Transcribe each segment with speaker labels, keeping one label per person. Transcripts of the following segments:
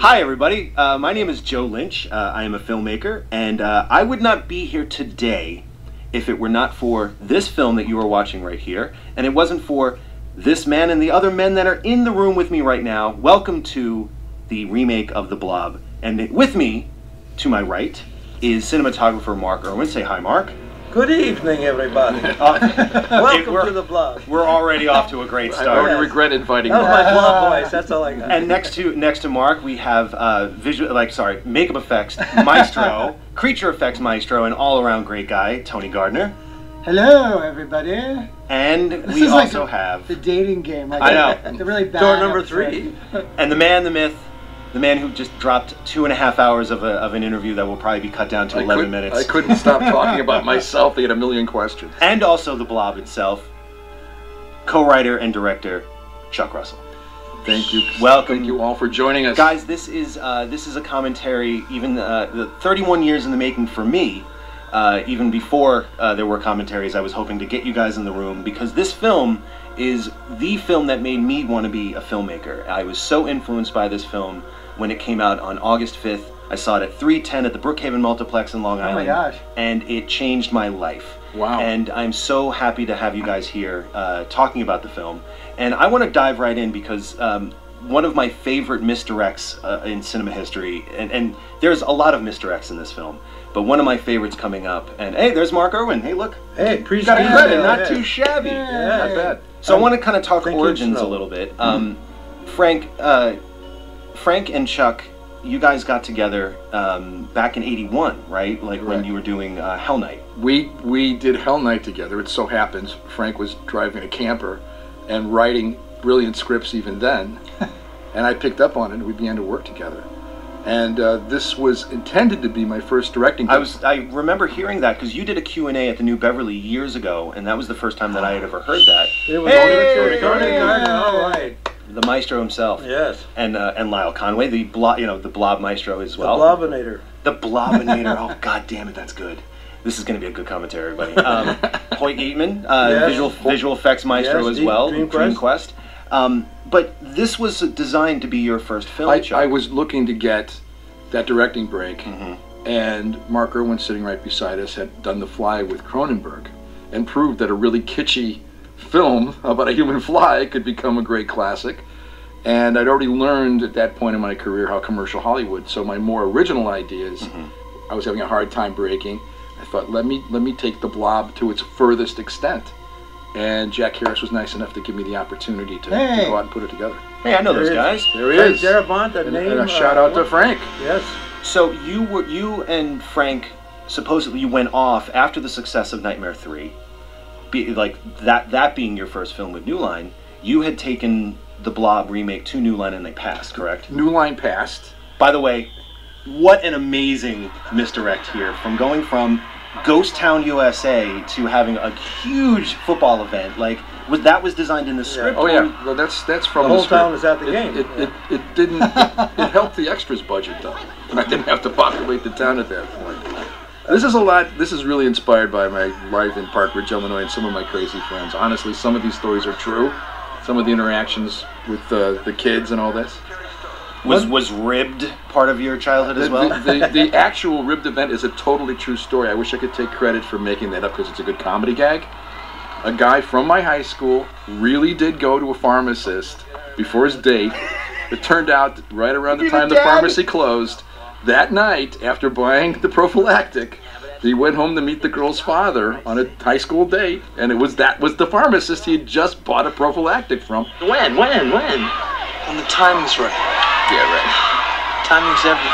Speaker 1: Hi everybody, my name is Joe Lynch. I am a filmmaker, and I would not be here today if it were not for this film that you are watching right here, and it wasn't for this man and the other men that are in the room with me right now. Welcome to the remake of The Blob, and with me, to my right, is cinematographer M.Irwin. Say hi, Mark.
Speaker 2: Good evening, everybody. Welcome to The Blob.
Speaker 1: We're already off to a great start.
Speaker 3: I already regret inviting
Speaker 2: That was
Speaker 3: Mark.
Speaker 2: my Blob voice. That's all I got.
Speaker 1: And next to Mark, we have makeup effects maestro, creature effects maestro, and all-around great guy, T.Gardner.
Speaker 4: Hello, everybody.
Speaker 1: And
Speaker 4: This
Speaker 1: we
Speaker 4: is like
Speaker 1: also have
Speaker 4: the dating game. Like
Speaker 1: I know.
Speaker 4: The really bad
Speaker 2: Door number
Speaker 4: episode.
Speaker 2: 3.
Speaker 1: and the man, the myth, the man who just dropped 2.5 hours of an interview that will probably be cut down to 11 minutes.
Speaker 3: I couldn't stop talking about myself. They had a million questions.
Speaker 1: And also the Blob itself, co-writer and director, C.Russell.
Speaker 3: Thank you.
Speaker 1: Welcome.
Speaker 3: Thank you all for joining us.
Speaker 1: Guys, this is a commentary, even the 31 years in the making for me. Even before there were commentaries, I was hoping to get you guys in the room because this film is the film that made me want to be a filmmaker. I was so influenced by this film when it came out on August 5th. I saw it at 3:10 at the Brookhaven Multiplex in Long Island.
Speaker 4: Oh my gosh.
Speaker 1: And it changed my life.
Speaker 3: Wow.
Speaker 1: And I'm so happy to have you guys here talking about the film. And I want to dive right in because one of my favorite misdirects in cinema history, and there's a lot of misdirects in this film, but one of my favorites coming up, and hey, there's M.Irwin. Hey, look.
Speaker 2: Hey, appreciate
Speaker 1: Got
Speaker 2: it.
Speaker 1: credit, not
Speaker 2: Yeah.
Speaker 1: too shabby.
Speaker 2: Yeah.
Speaker 3: Not bad.
Speaker 1: So I want to kind of talk
Speaker 2: Thank you,
Speaker 1: origins a
Speaker 2: Snow.
Speaker 1: little bit. Frank and Chuck, you guys got together back in '81, right? Like when
Speaker 3: Right.
Speaker 1: you were doing Hell Night.
Speaker 3: We did Hell Night together. It so happens Frank was driving a camper and writing brilliant scripts even then, and I picked up on it and we began to work together. And this was intended to be my first directing gig.
Speaker 1: I remember hearing that because you did a Q&A at the New Beverly years ago, and that was the first time that I had ever heard that.
Speaker 2: It was
Speaker 1: Hey!
Speaker 2: Gardner. All right.
Speaker 1: The maestro himself.
Speaker 2: Yes.
Speaker 1: And Lyle Conway, the Blob maestro as well.
Speaker 2: The Blobinator.
Speaker 1: The Blobinator. Oh, god damn it, that's good. This is going to be a good commentary, everybody. Hoyt Eatman,
Speaker 2: Yes.
Speaker 1: visual effects maestro
Speaker 2: Yes,
Speaker 1: as well.
Speaker 2: Dream
Speaker 1: Quest. But this was designed to be your first film, Chuck.
Speaker 3: I was looking to get that directing break,
Speaker 1: Mhm.
Speaker 3: and M.Irwin, sitting right beside us, had done The Fly with Cronenberg and proved that a really kitschy film about a human fly could become a great classic. And I'd already learned at that point in my career how commercial Hollywood, so my more original ideas, I was having a hard time breaking. I thought, let me take The Blob to its furthest extent. And Jack Harris was nice enough to give me the opportunity to go out and put it together.
Speaker 1: Hey, I know those
Speaker 2: There
Speaker 1: guys.
Speaker 3: There he
Speaker 2: Frank
Speaker 3: is.
Speaker 2: Darabont, that
Speaker 3: And,
Speaker 2: name.
Speaker 3: and a shout out to Frank.
Speaker 2: Yes.
Speaker 1: So you and Frank, supposedly you went off after the success of Nightmare 3, like that being your first film with New Line. You had taken the Blob remake to New Line and they passed, correct?
Speaker 3: New Line passed.
Speaker 1: By the way, what an amazing misdirect here, from going from Ghost Town, USA to having a huge football event. Like, that was designed in the script?
Speaker 3: Oh yeah, well, that's from
Speaker 2: The whole
Speaker 3: script.
Speaker 2: town was at the game.
Speaker 3: It didn't. It helped the extras budget though, and I didn't have to populate the town at that point. This is a lot. This is really inspired by my life in Park Ridge, Illinois, and some of my crazy friends. Honestly, some of these stories are true. Some of the interactions with the kids and all this.
Speaker 1: Was Ribbed part of your childhood as well?
Speaker 3: The actual Ribbed event is a totally true story. I wish I could take credit for making that up because it's a good comedy gag. A guy from my high school really did go to a pharmacist before his date. It turned out right around the time the pharmacy closed. That night, after buying the prophylactic, he went home to meet the girl's father on a high school date, and that was the pharmacist he had just bought a prophylactic from.
Speaker 5: When? When the timing's right.
Speaker 3: Yeah, right.
Speaker 5: Timing's everything.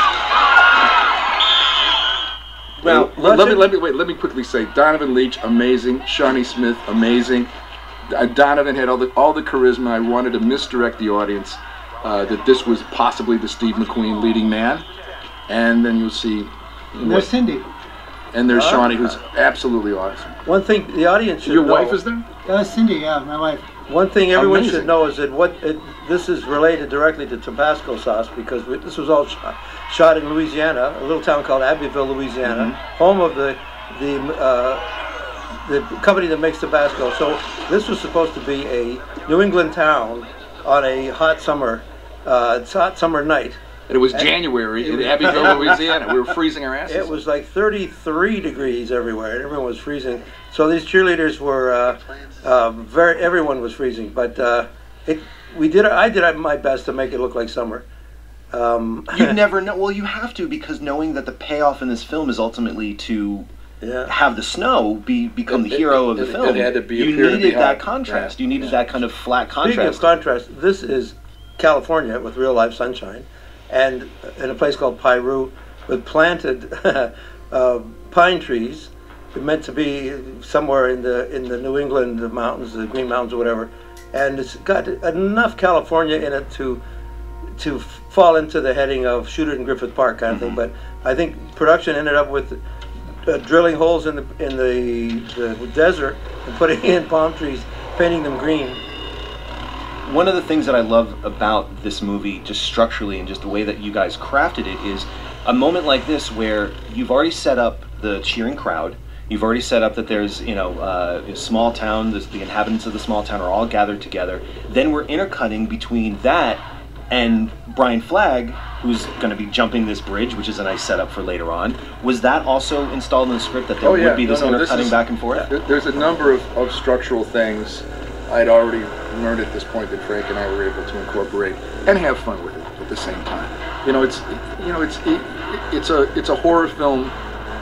Speaker 1: Well,
Speaker 3: let me quickly say, Donovan Leitch, amazing. Shawnee Smith, amazing. Donovan had all the charisma. I wanted to misdirect the audience that this was possibly the Steve McQueen leading man, and then you'll see.
Speaker 4: And there's Cindy.
Speaker 3: And there's Shawnee, who's absolutely awesome.
Speaker 2: One thing the audience should
Speaker 3: Your
Speaker 2: know.
Speaker 3: wife is there?
Speaker 4: Cindy, yeah, my wife.
Speaker 2: One thing everyone
Speaker 3: Amazing.
Speaker 2: should know is that this is related directly to Tabasco sauce because this was all shot in Louisiana, a little town called Abbeville, Louisiana, home of the company that makes Tabasco. So this was supposed to be a New England town on a hot summer night,
Speaker 3: And it was January in Abbeville, Louisiana. We were freezing our asses.
Speaker 2: It was like 33 degrees everywhere, and everyone was freezing. So these cheerleaders were everyone was freezing. But I did my best to make it look like summer.
Speaker 1: You never know. Well, you have to, because knowing that the payoff in this film is ultimately to have the snow become the hero of the film.
Speaker 3: It had to be.
Speaker 1: You needed that contrast. You needed that kind of flat contrast.
Speaker 2: Speaking of contrast, this is California with real life sunshine, and in a place called Piru with planted pine trees. It meant to be somewhere in the New England mountains, the Green Mountains or whatever, and it's got enough California in it to fall into the heading of shoot it in Griffith Park kind of thing. But I think production ended up with drilling holes in the desert and putting in palm trees, painting them green.
Speaker 1: One of the things that I love about this movie, just structurally and just the way that you guys crafted it, is a moment like this where you've already set up the cheering crowd. You've already set up that there's, a small town, the inhabitants of the small town are all gathered together. Then we're intercutting between that and Brian Flagg, who's going to be jumping this bridge, which is a nice setup for later on. Was that also installed in the script, that there would be this intercutting back and forth?
Speaker 3: There's a number of structural things I'd already learned at this point that Frank and I were able to incorporate and have fun with it at the same time. It's a horror film.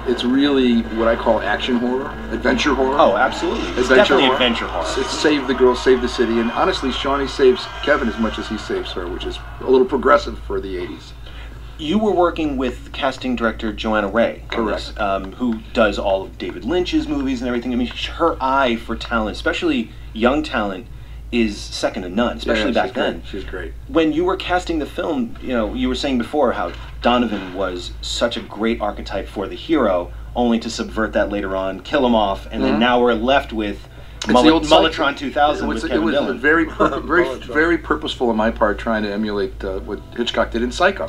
Speaker 3: It's really what I call action horror, adventure horror.
Speaker 1: Oh, absolutely. It's definitely adventure horror.
Speaker 3: It's save the girl, save the city, and honestly, Shawnee saves Kevin as much as he saves her, which is a little progressive for the 80s.
Speaker 1: You were working with casting director Joanna Ray,
Speaker 3: correct,
Speaker 1: who does all of David Lynch's movies and everything. I mean, her eye for talent, especially young talent, is second to none, especially back then.
Speaker 3: She's great.
Speaker 1: When you were casting the film, you were saying before how Donovan was such a great archetype for the hero, only to subvert that later on, kill him off, and then now we're left with Mulletron 2000 with Kevin Dillon.
Speaker 3: It was very purposeful on my part, trying to emulate what Hitchcock did in Psycho,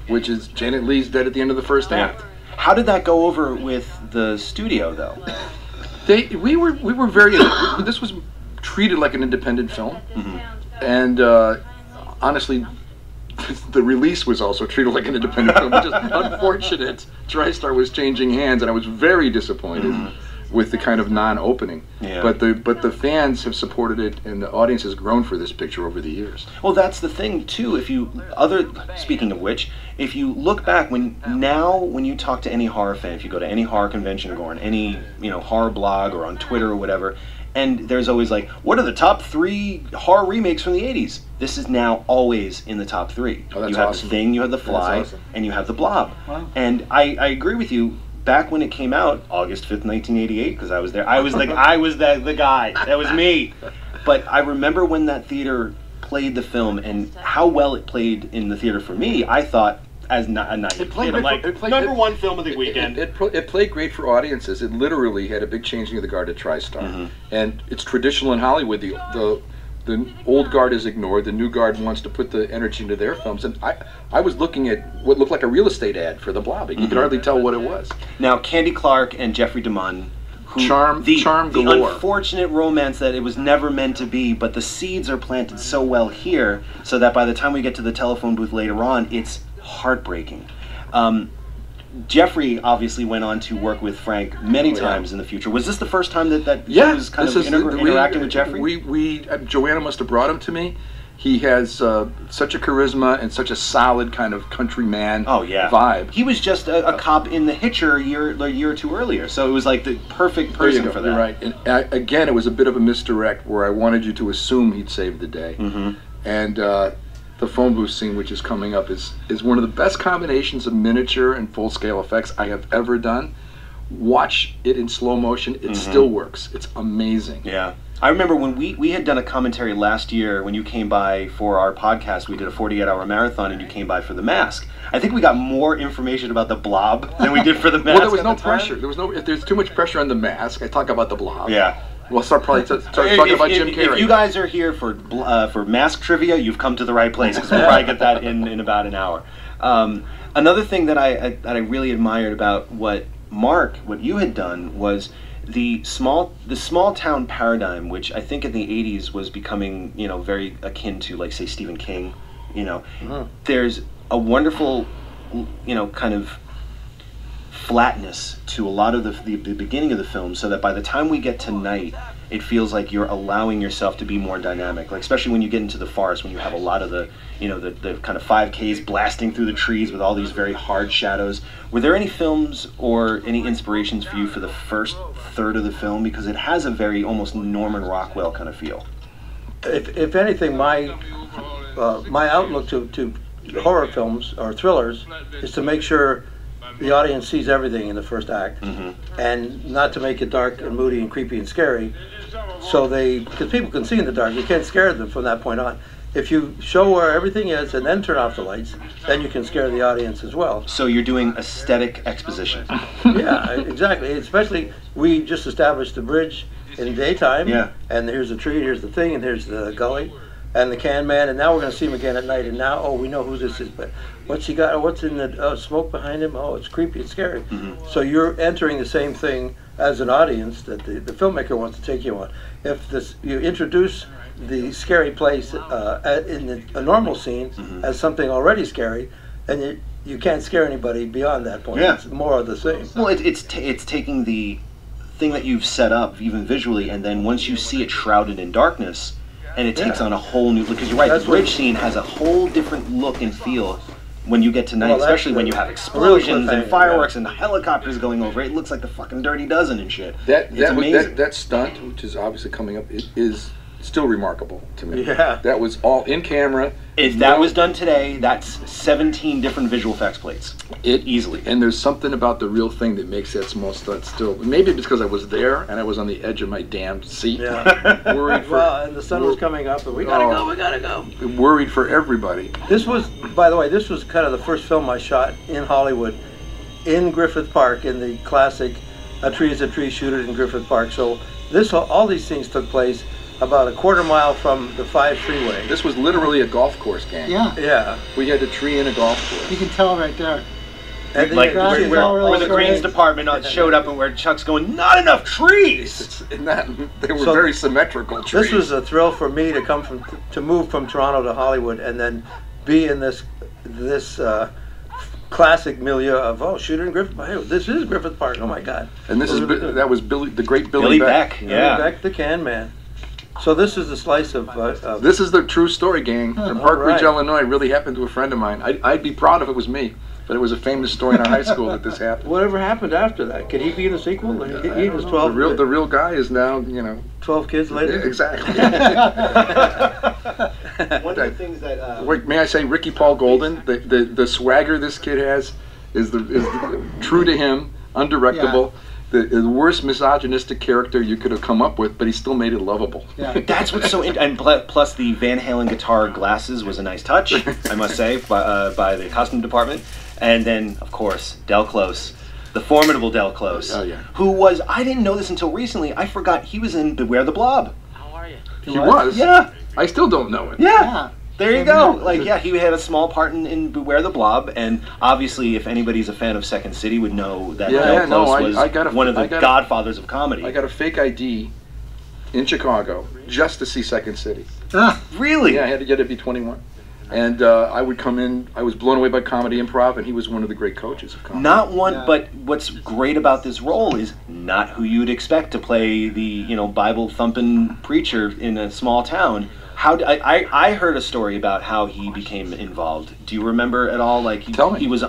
Speaker 3: which is Janet Leigh's dead at the end of the first act.
Speaker 1: How did that go over with the studio, though?
Speaker 3: We were very. This was treated like an independent film, and honestly, the release was also treated like an independent film, which is unfortunate. TriStar was changing hands, and I was very disappointed with the kind of non-opening. Yeah. But the fans have supported it, and the audience has grown for this picture over the years.
Speaker 1: Well, that's the thing too. Speaking of which, if you look back, when you talk to any horror fan, if you go to any horror convention or go on any horror blog or on Twitter or whatever, and there's always like, what are the top 3 horror remakes from the 80s? This is now always in the top 3.
Speaker 3: Oh, that's
Speaker 1: you have
Speaker 3: awesome.
Speaker 1: The Thing, you have The Fly, and you have The Blob. Wow. And I agree with you. Back when it came out, August 5th, 1988, because I was there. I was the guy. That was me. But I remember when that theater played the film and how well it played in the theater for me. I thought, as a naive kid, I'm like, number one film of the weekend.
Speaker 3: It played great for audiences. It literally had a big changing of the guard at TriStar. And it's traditional in Hollywood. The old guard is ignored. The new guard wants to put the energy into their films. And I was looking at what looked like a real estate ad for The Blob. You could hardly tell what it was.
Speaker 1: Now, Candy Clark and Jeffrey DeMunn,
Speaker 3: charm galore.
Speaker 1: The unfortunate romance that it was never meant to be, but the seeds are planted so well here, so that by the time we get to the telephone booth later on, it's heartbreaking. Jeffrey obviously went on to work with Frank many times in the future. Was this the first time that he was kind of interacting with Jeffrey?
Speaker 3: Joanna must have brought him to me. He has such a charisma and such a solid kind of countryman vibe.
Speaker 1: He was just a cop in The Hitcher a year or two earlier, so it was like the perfect person for that.
Speaker 3: You're right. And again, it was a bit of a misdirect where I wanted you to assume he'd saved the day. And the phone booth scene, which is coming up, is one of the best combinations of miniature and full-scale effects I have ever done. Watch it in slow motion. It still works. It's amazing.
Speaker 1: Yeah. I remember when we had done a commentary last year when you came by for our podcast. We did a 48-hour marathon, and you came by for The Mask. I think we got more information about The Blob than we did for The Mask.
Speaker 3: Well, there was no pressure. If there's too much pressure on The Mask, I talk about The Blob.
Speaker 1: Yeah.
Speaker 3: We'll start talking about Jim Carrey.
Speaker 1: If you guys are here for Mask trivia, you've come to the right place, because we'll probably get that in about an hour. Another thing that I really admired about what you had done was the small town paradigm, which I think in the 80s was becoming very akin to, like, say, Stephen King. There's a wonderful, kind of flatness to a lot of the beginning of the film, so that by the time we get to night, it feels like you're allowing yourself to be more dynamic. Like especially when you get into the forest, when you have a lot of the kind of 5Ks blasting through the trees with all these very hard shadows. Were there any films or any inspirations for you for the first third of the film, because it has a very almost Norman Rockwell kind of feel?
Speaker 2: If anything, my outlook to horror films or thrillers is to make sure the audience sees everything in the first act, and not to make it dark and moody and creepy and scary. So because people can see in the dark, you can't scare them from that point on. If you show where everything is and then turn off the lights, then you can scare the audience as well.
Speaker 1: So you're doing aesthetic exposition.
Speaker 2: Yeah, exactly. Especially, we just established the bridge in daytime, and here's the tree, here's the thing, and here's the gully, and the can man, and now we're going to see him again at night, and now, we know who this is, but what's he got, what's in the smoke behind him? Oh, it's creepy, it's scary. So you're entering the same thing as an audience that the filmmaker wants to take you on. If you introduce the scary place in a normal scene as something already scary, then you can't scare anybody beyond that point. It's more of the same.
Speaker 1: Well, it's taking the thing that you've set up, even visually, and then once you see it shrouded in darkness, and it takes on a whole new look. Because you're right, the bridge scene has a whole different look and feel when you get to night, especially when you have explosions and fireworks and helicopters going over. It looks like the fucking Dirty Dozen and shit.
Speaker 3: That stunt, which is obviously coming up, is still remarkable to me.
Speaker 2: Yeah.
Speaker 3: That was all in camera.
Speaker 1: If that was done today, that's 17 different visual effects plates. Easily.
Speaker 3: And there's something about the real thing that makes that small stunt still. Maybe it's because I was there and I was on the edge of my damn seat.
Speaker 2: Yeah.
Speaker 3: Worried for,
Speaker 2: and the sun was coming up, and we gotta go.
Speaker 3: Worried for everybody.
Speaker 2: This was, by the way, kind of the first film I shot in Hollywood, in Griffith Park, in the classic "A Tree is a Tree, Shoot It" in Griffith Park. So all these things took place about a quarter mile from the 5 freeway.
Speaker 3: This was literally a golf course, gang.
Speaker 2: Yeah.
Speaker 3: We had a tree in a golf course.
Speaker 4: You can tell right there.
Speaker 1: And like where the Greens department showed up and where Chuck's going, not enough trees!
Speaker 3: They were very symmetrical trees.
Speaker 2: This was a thrill for me to move from Toronto to Hollywood and then be in this classic milieu of, Shooter in Griffith Park. This is Griffith Park, oh my God.
Speaker 3: And that was the great Billy Beck.
Speaker 1: Billy
Speaker 2: Beck, the can man. So this is the slice of...
Speaker 3: this is the true story, gang. From Park Ridge, Illinois. It really happened to a friend of mine. I'd be proud if it was me, but it was a famous story in our high school that this happened.
Speaker 2: Whatever happened after that? Could he be in the sequel? He was 12.
Speaker 3: The real guy is now,
Speaker 2: 12 kids later?
Speaker 3: Yeah, exactly.
Speaker 1: One of the things that...
Speaker 3: Wait, may I say, Ricky Paul Golden, the swagger this kid has is true to him, undirectable. Yeah. The worst misogynistic character you could have come up with, but he still made it lovable.
Speaker 1: Yeah. That's what's so and plus the Van Halen guitar glasses was a nice touch, I must say, by the costume department. And then, of course, Del Close, the formidable Del Close, who was, I didn't know this until recently, I forgot he was in Beware the Blob.
Speaker 5: How are you?
Speaker 3: He was?
Speaker 1: Yeah.
Speaker 3: I still don't know it.
Speaker 1: Yeah. There you go. Like, he had a small part in Beware the Blob, and obviously, if anybody's a fan of Second City, would know that Del Close was one of the godfathers of comedy.
Speaker 3: I got a fake ID in Chicago just to see Second City.
Speaker 1: Really?
Speaker 3: Yeah, I had to get it to be 21. And I would come in, I was blown away by comedy improv, and he was one of the great coaches of comedy.
Speaker 1: Not one, but what's great about this role is not who you'd expect to play the, Bible-thumping preacher in a small town. I heard a story about how he became involved. Do you remember at all? Like
Speaker 3: Tell me.
Speaker 1: He was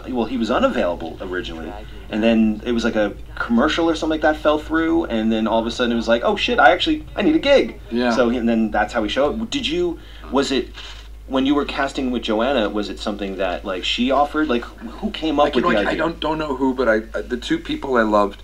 Speaker 1: unavailable originally, and then it was like a commercial or something like that fell through, and then all of a sudden it was like, oh shit, I need a gig.
Speaker 3: Yeah.
Speaker 1: So and then that's how he showed up. Was it when you were casting with Joanna? Was it something that like she offered? Like who came up with the idea?
Speaker 3: I don't know who, but the two people I loved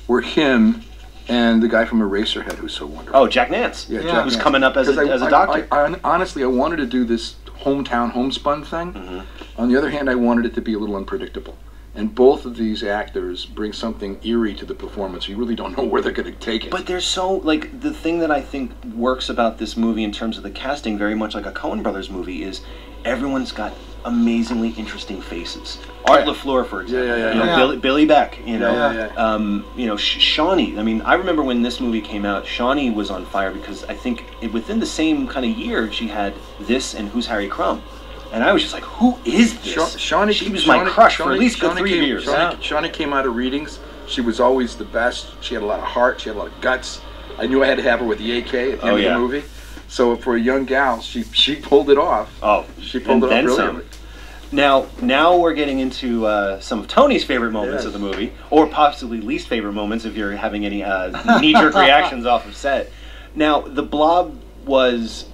Speaker 3: were him and the guy from Eraserhead, who's so wonderful.
Speaker 1: Oh, Jack Nance.
Speaker 3: Yeah, Jack
Speaker 1: who's
Speaker 3: Nance.
Speaker 1: coming up as a doctor.
Speaker 3: Honestly, I wanted to do this hometown homespun thing. Mm-hmm. On the other hand, I wanted it to be a little unpredictable. And both of these actors bring something eerie to the performance. You really don't know where they're going to take it.
Speaker 1: But there's the thing that I think works about this movie in terms of the casting, very much like a Coen Brothers movie, is everyone's got amazingly interesting faces. Art LaFleur, for example. Billy Beck, Shawnee. I mean, I remember when this movie came out, Shawnee was on fire because I think within the same kind of year she had this and Who's Harry Crumb. And I was just like, who is this?
Speaker 3: Shawnee,
Speaker 1: she was my crush for at least a good 3 years.
Speaker 3: Shawnee came out of readings. She was always the best. She had a lot of heart. She had a lot of guts. I knew I had to have her with the AK at the end of the movie. So for a young gal, she pulled it off.
Speaker 1: Oh,
Speaker 3: she pulled it off brilliantly.
Speaker 1: Now we're getting into some of Tony's favorite moments of the movie, or possibly least favorite moments if you're having any knee-jerk reactions off of set. Now, the Blob was,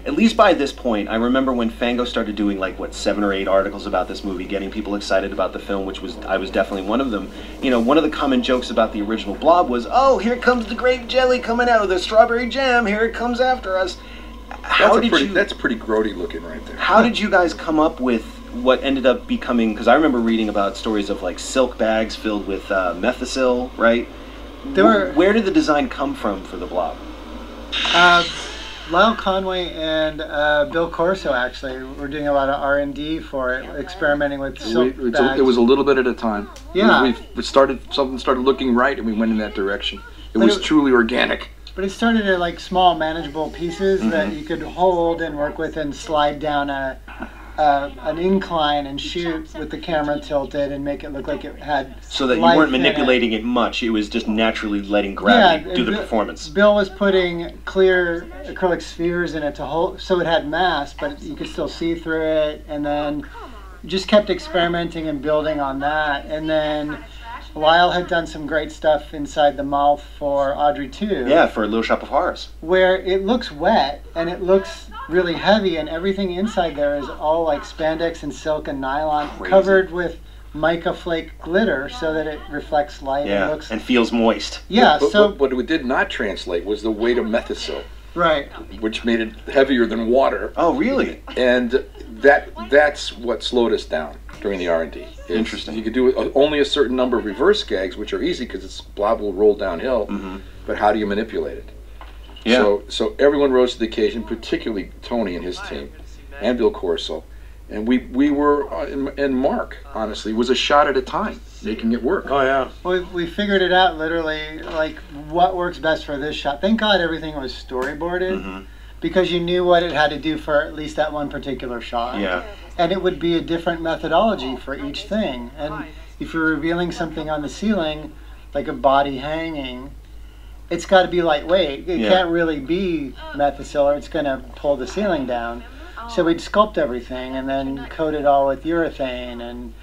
Speaker 1: at least by this point, I remember when Fango started doing like, what, 7 or 8 articles about this movie, getting people excited about the film, which was, I was definitely one of them. You know, one of the common jokes about the original Blob was, oh, here comes the grape jelly coming out of the strawberry jam, here it comes after us.
Speaker 3: That's pretty grody looking right there.
Speaker 1: How did you guys come up with what ended up becoming, because I remember reading about stories of like silk bags filled with methicil, right? Where did the design come from for the Blob?
Speaker 4: Lyle Conway and Bill Corso actually were doing a lot of R&D for it, experimenting with silk bags.
Speaker 3: It was a little bit at a time.
Speaker 4: Yeah.
Speaker 3: Something started looking right, and we went in that direction. It was truly organic.
Speaker 4: But it started at like small, manageable pieces that you could hold and work with and slide down an incline and shoot with the camera tilted and make it look like it had
Speaker 1: so that you weren't manipulating it much. It was just naturally letting gravity do the performance.
Speaker 4: Bill was putting clear acrylic spheres in it to hold, so it had mass, but you could still see through it. And then just kept experimenting and building on that. And then Lyle had done some great stuff inside the mouth for Audrey 2.
Speaker 1: Yeah, for Little Shop of Horrors.
Speaker 4: Where it looks wet and it looks really heavy, and everything inside there is all like spandex and silk and nylon, covered with mica flake glitter so that it reflects light and looks
Speaker 1: and feels moist.
Speaker 4: Yeah,
Speaker 3: but what it did not translate was the weight of methicil.
Speaker 4: Right.
Speaker 3: Which made it heavier than water.
Speaker 1: Oh, really?
Speaker 3: And that's what slowed us down during the R&D.
Speaker 1: Interesting.
Speaker 3: You could do only a certain number of reverse gags, which are easy because its Blob will roll downhill. But how do you manipulate it?
Speaker 1: Yeah.
Speaker 3: So everyone rose to the occasion, particularly Tony and his team, and Bill Corso. And we were, and Mark, honestly, was a shot at a time, making it work.
Speaker 2: Oh, yeah.
Speaker 4: We figured it out, literally, like, what works best for this shot. Thank God everything was storyboarded, because you knew what it had to do for at least that one particular shot.
Speaker 1: Yeah.
Speaker 4: And it would be a different methodology for each thing. And if you're revealing something on the ceiling, like a body hanging, it's got to be lightweight. It can't really be methicil, or it's going to pull the ceiling down. So we'd sculpt everything and then coat it all with urethane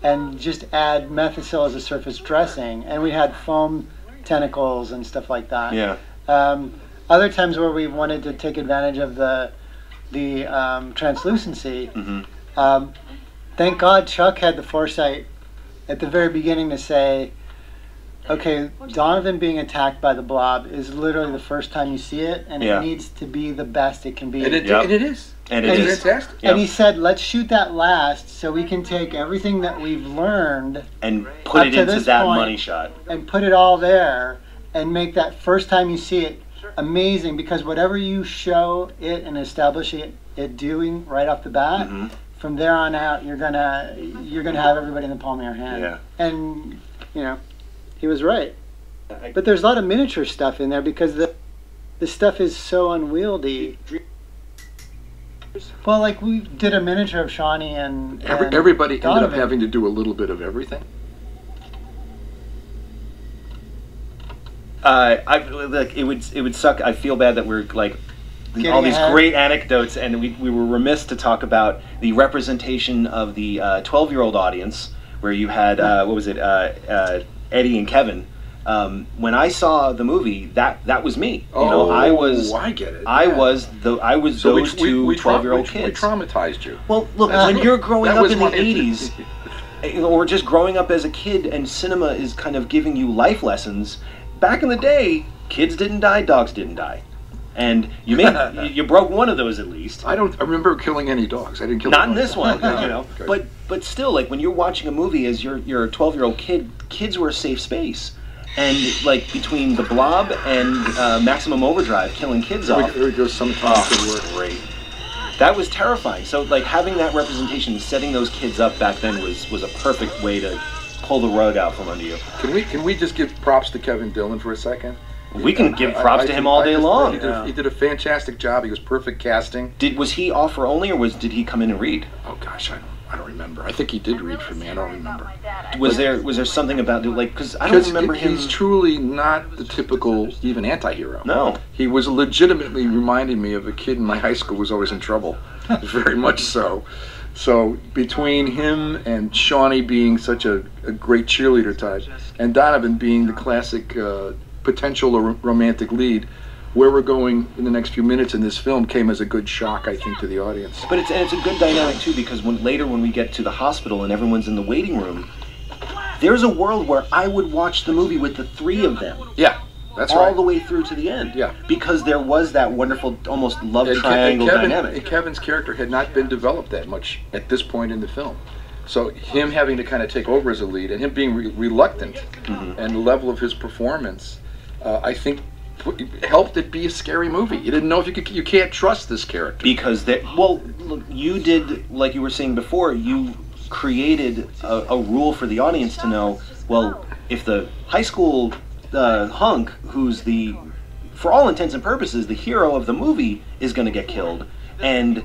Speaker 4: and just add methicil as a surface dressing. And we had foam tentacles and stuff like that.
Speaker 1: Yeah.
Speaker 4: Other times where we wanted to take advantage of the translucency, thank God Chuck had the foresight at the very beginning to say, okay, Donovan being attacked by the Blob is literally the first time you see it, and it needs to be the best it can be.
Speaker 3: And it is.
Speaker 1: And it is
Speaker 3: fantastic.
Speaker 4: And he said, let's shoot that last so we can take everything that we've learned
Speaker 1: and put it into that money shot.
Speaker 4: And put it all there and make that first time you see it amazing, because whatever you show it and establish it doing right off the bat, from there on out you're gonna have everybody in the palm of your hand.
Speaker 1: Yeah.
Speaker 4: And he was right. But there's a lot of miniature stuff in there because the stuff is so unwieldy. Well, like we did a miniature of Shawnee and
Speaker 3: everybody
Speaker 4: Donovan.
Speaker 3: ended up having to do a little bit of everything.
Speaker 1: It would suck. I feel bad that we're like all these great anecdotes, and we were remiss to talk about the representation of the 12-year-old audience, where you had Eddie and Kevin. When I saw the movie, that was me.
Speaker 3: I get it.
Speaker 1: I was those two 12-year-old kids.
Speaker 3: We traumatized you.
Speaker 1: Well, look, when you're growing up in the 80s, or just growing up as a kid, and cinema is kind of giving you life lessons. Back in the day, kids didn't die, dogs didn't die, and you broke one of those at least.
Speaker 3: I remember killing any dogs. I didn't kill.
Speaker 1: Not in this one, But still, like when you're watching a movie as you're a 12-year-old kid, kids were a safe space. And like between the Blob and Maximum Overdrive killing kids off.
Speaker 3: There goes sometimes good work.
Speaker 1: Great. That was terrifying. So like having that representation, setting those kids up back then was a perfect way to pull the rug out from under you.
Speaker 3: Can we just give props to Kevin Dillon for a second?
Speaker 1: We can give props to him all day long.
Speaker 3: He did a fantastic job. He was perfect casting.
Speaker 1: Was he offer only, or did he come in and read?
Speaker 3: Oh gosh, I don't remember. I think he did read for me. I don't remember.
Speaker 1: Was there something about it, like, because I don't remember him?
Speaker 3: He's truly not the typical even anti-hero.
Speaker 1: No.
Speaker 3: He was legitimately reminding me of a kid in my high school who was always in trouble. Very much so. So between him and Shawnee being such a great cheerleader type, and Donovan being the classic potential romantic lead, where we're going in the next few minutes in this film came as a good shock, I think, to the audience.
Speaker 1: But it's a good dynamic too, because later when we get to the hospital and everyone's in the waiting room, there's a world where I would watch the movie with the three of them.
Speaker 3: Yeah, that's
Speaker 1: all
Speaker 3: right.
Speaker 1: the way through to the end.
Speaker 3: Yeah.
Speaker 1: Because there was that wonderful, almost love triangle dynamic.
Speaker 3: And Kevin's character had not been developed that much at this point in the film. So him having to kind of take over as a lead and him being reluctant and the level of his performance, I think helped it be a scary movie. You didn't know if you can't trust this character.
Speaker 1: Because, look, you did, like you were saying before, you created a rule for the audience to know, well, if the high school hunk, who's for all intents and purposes, the hero of the movie, is going to get killed, and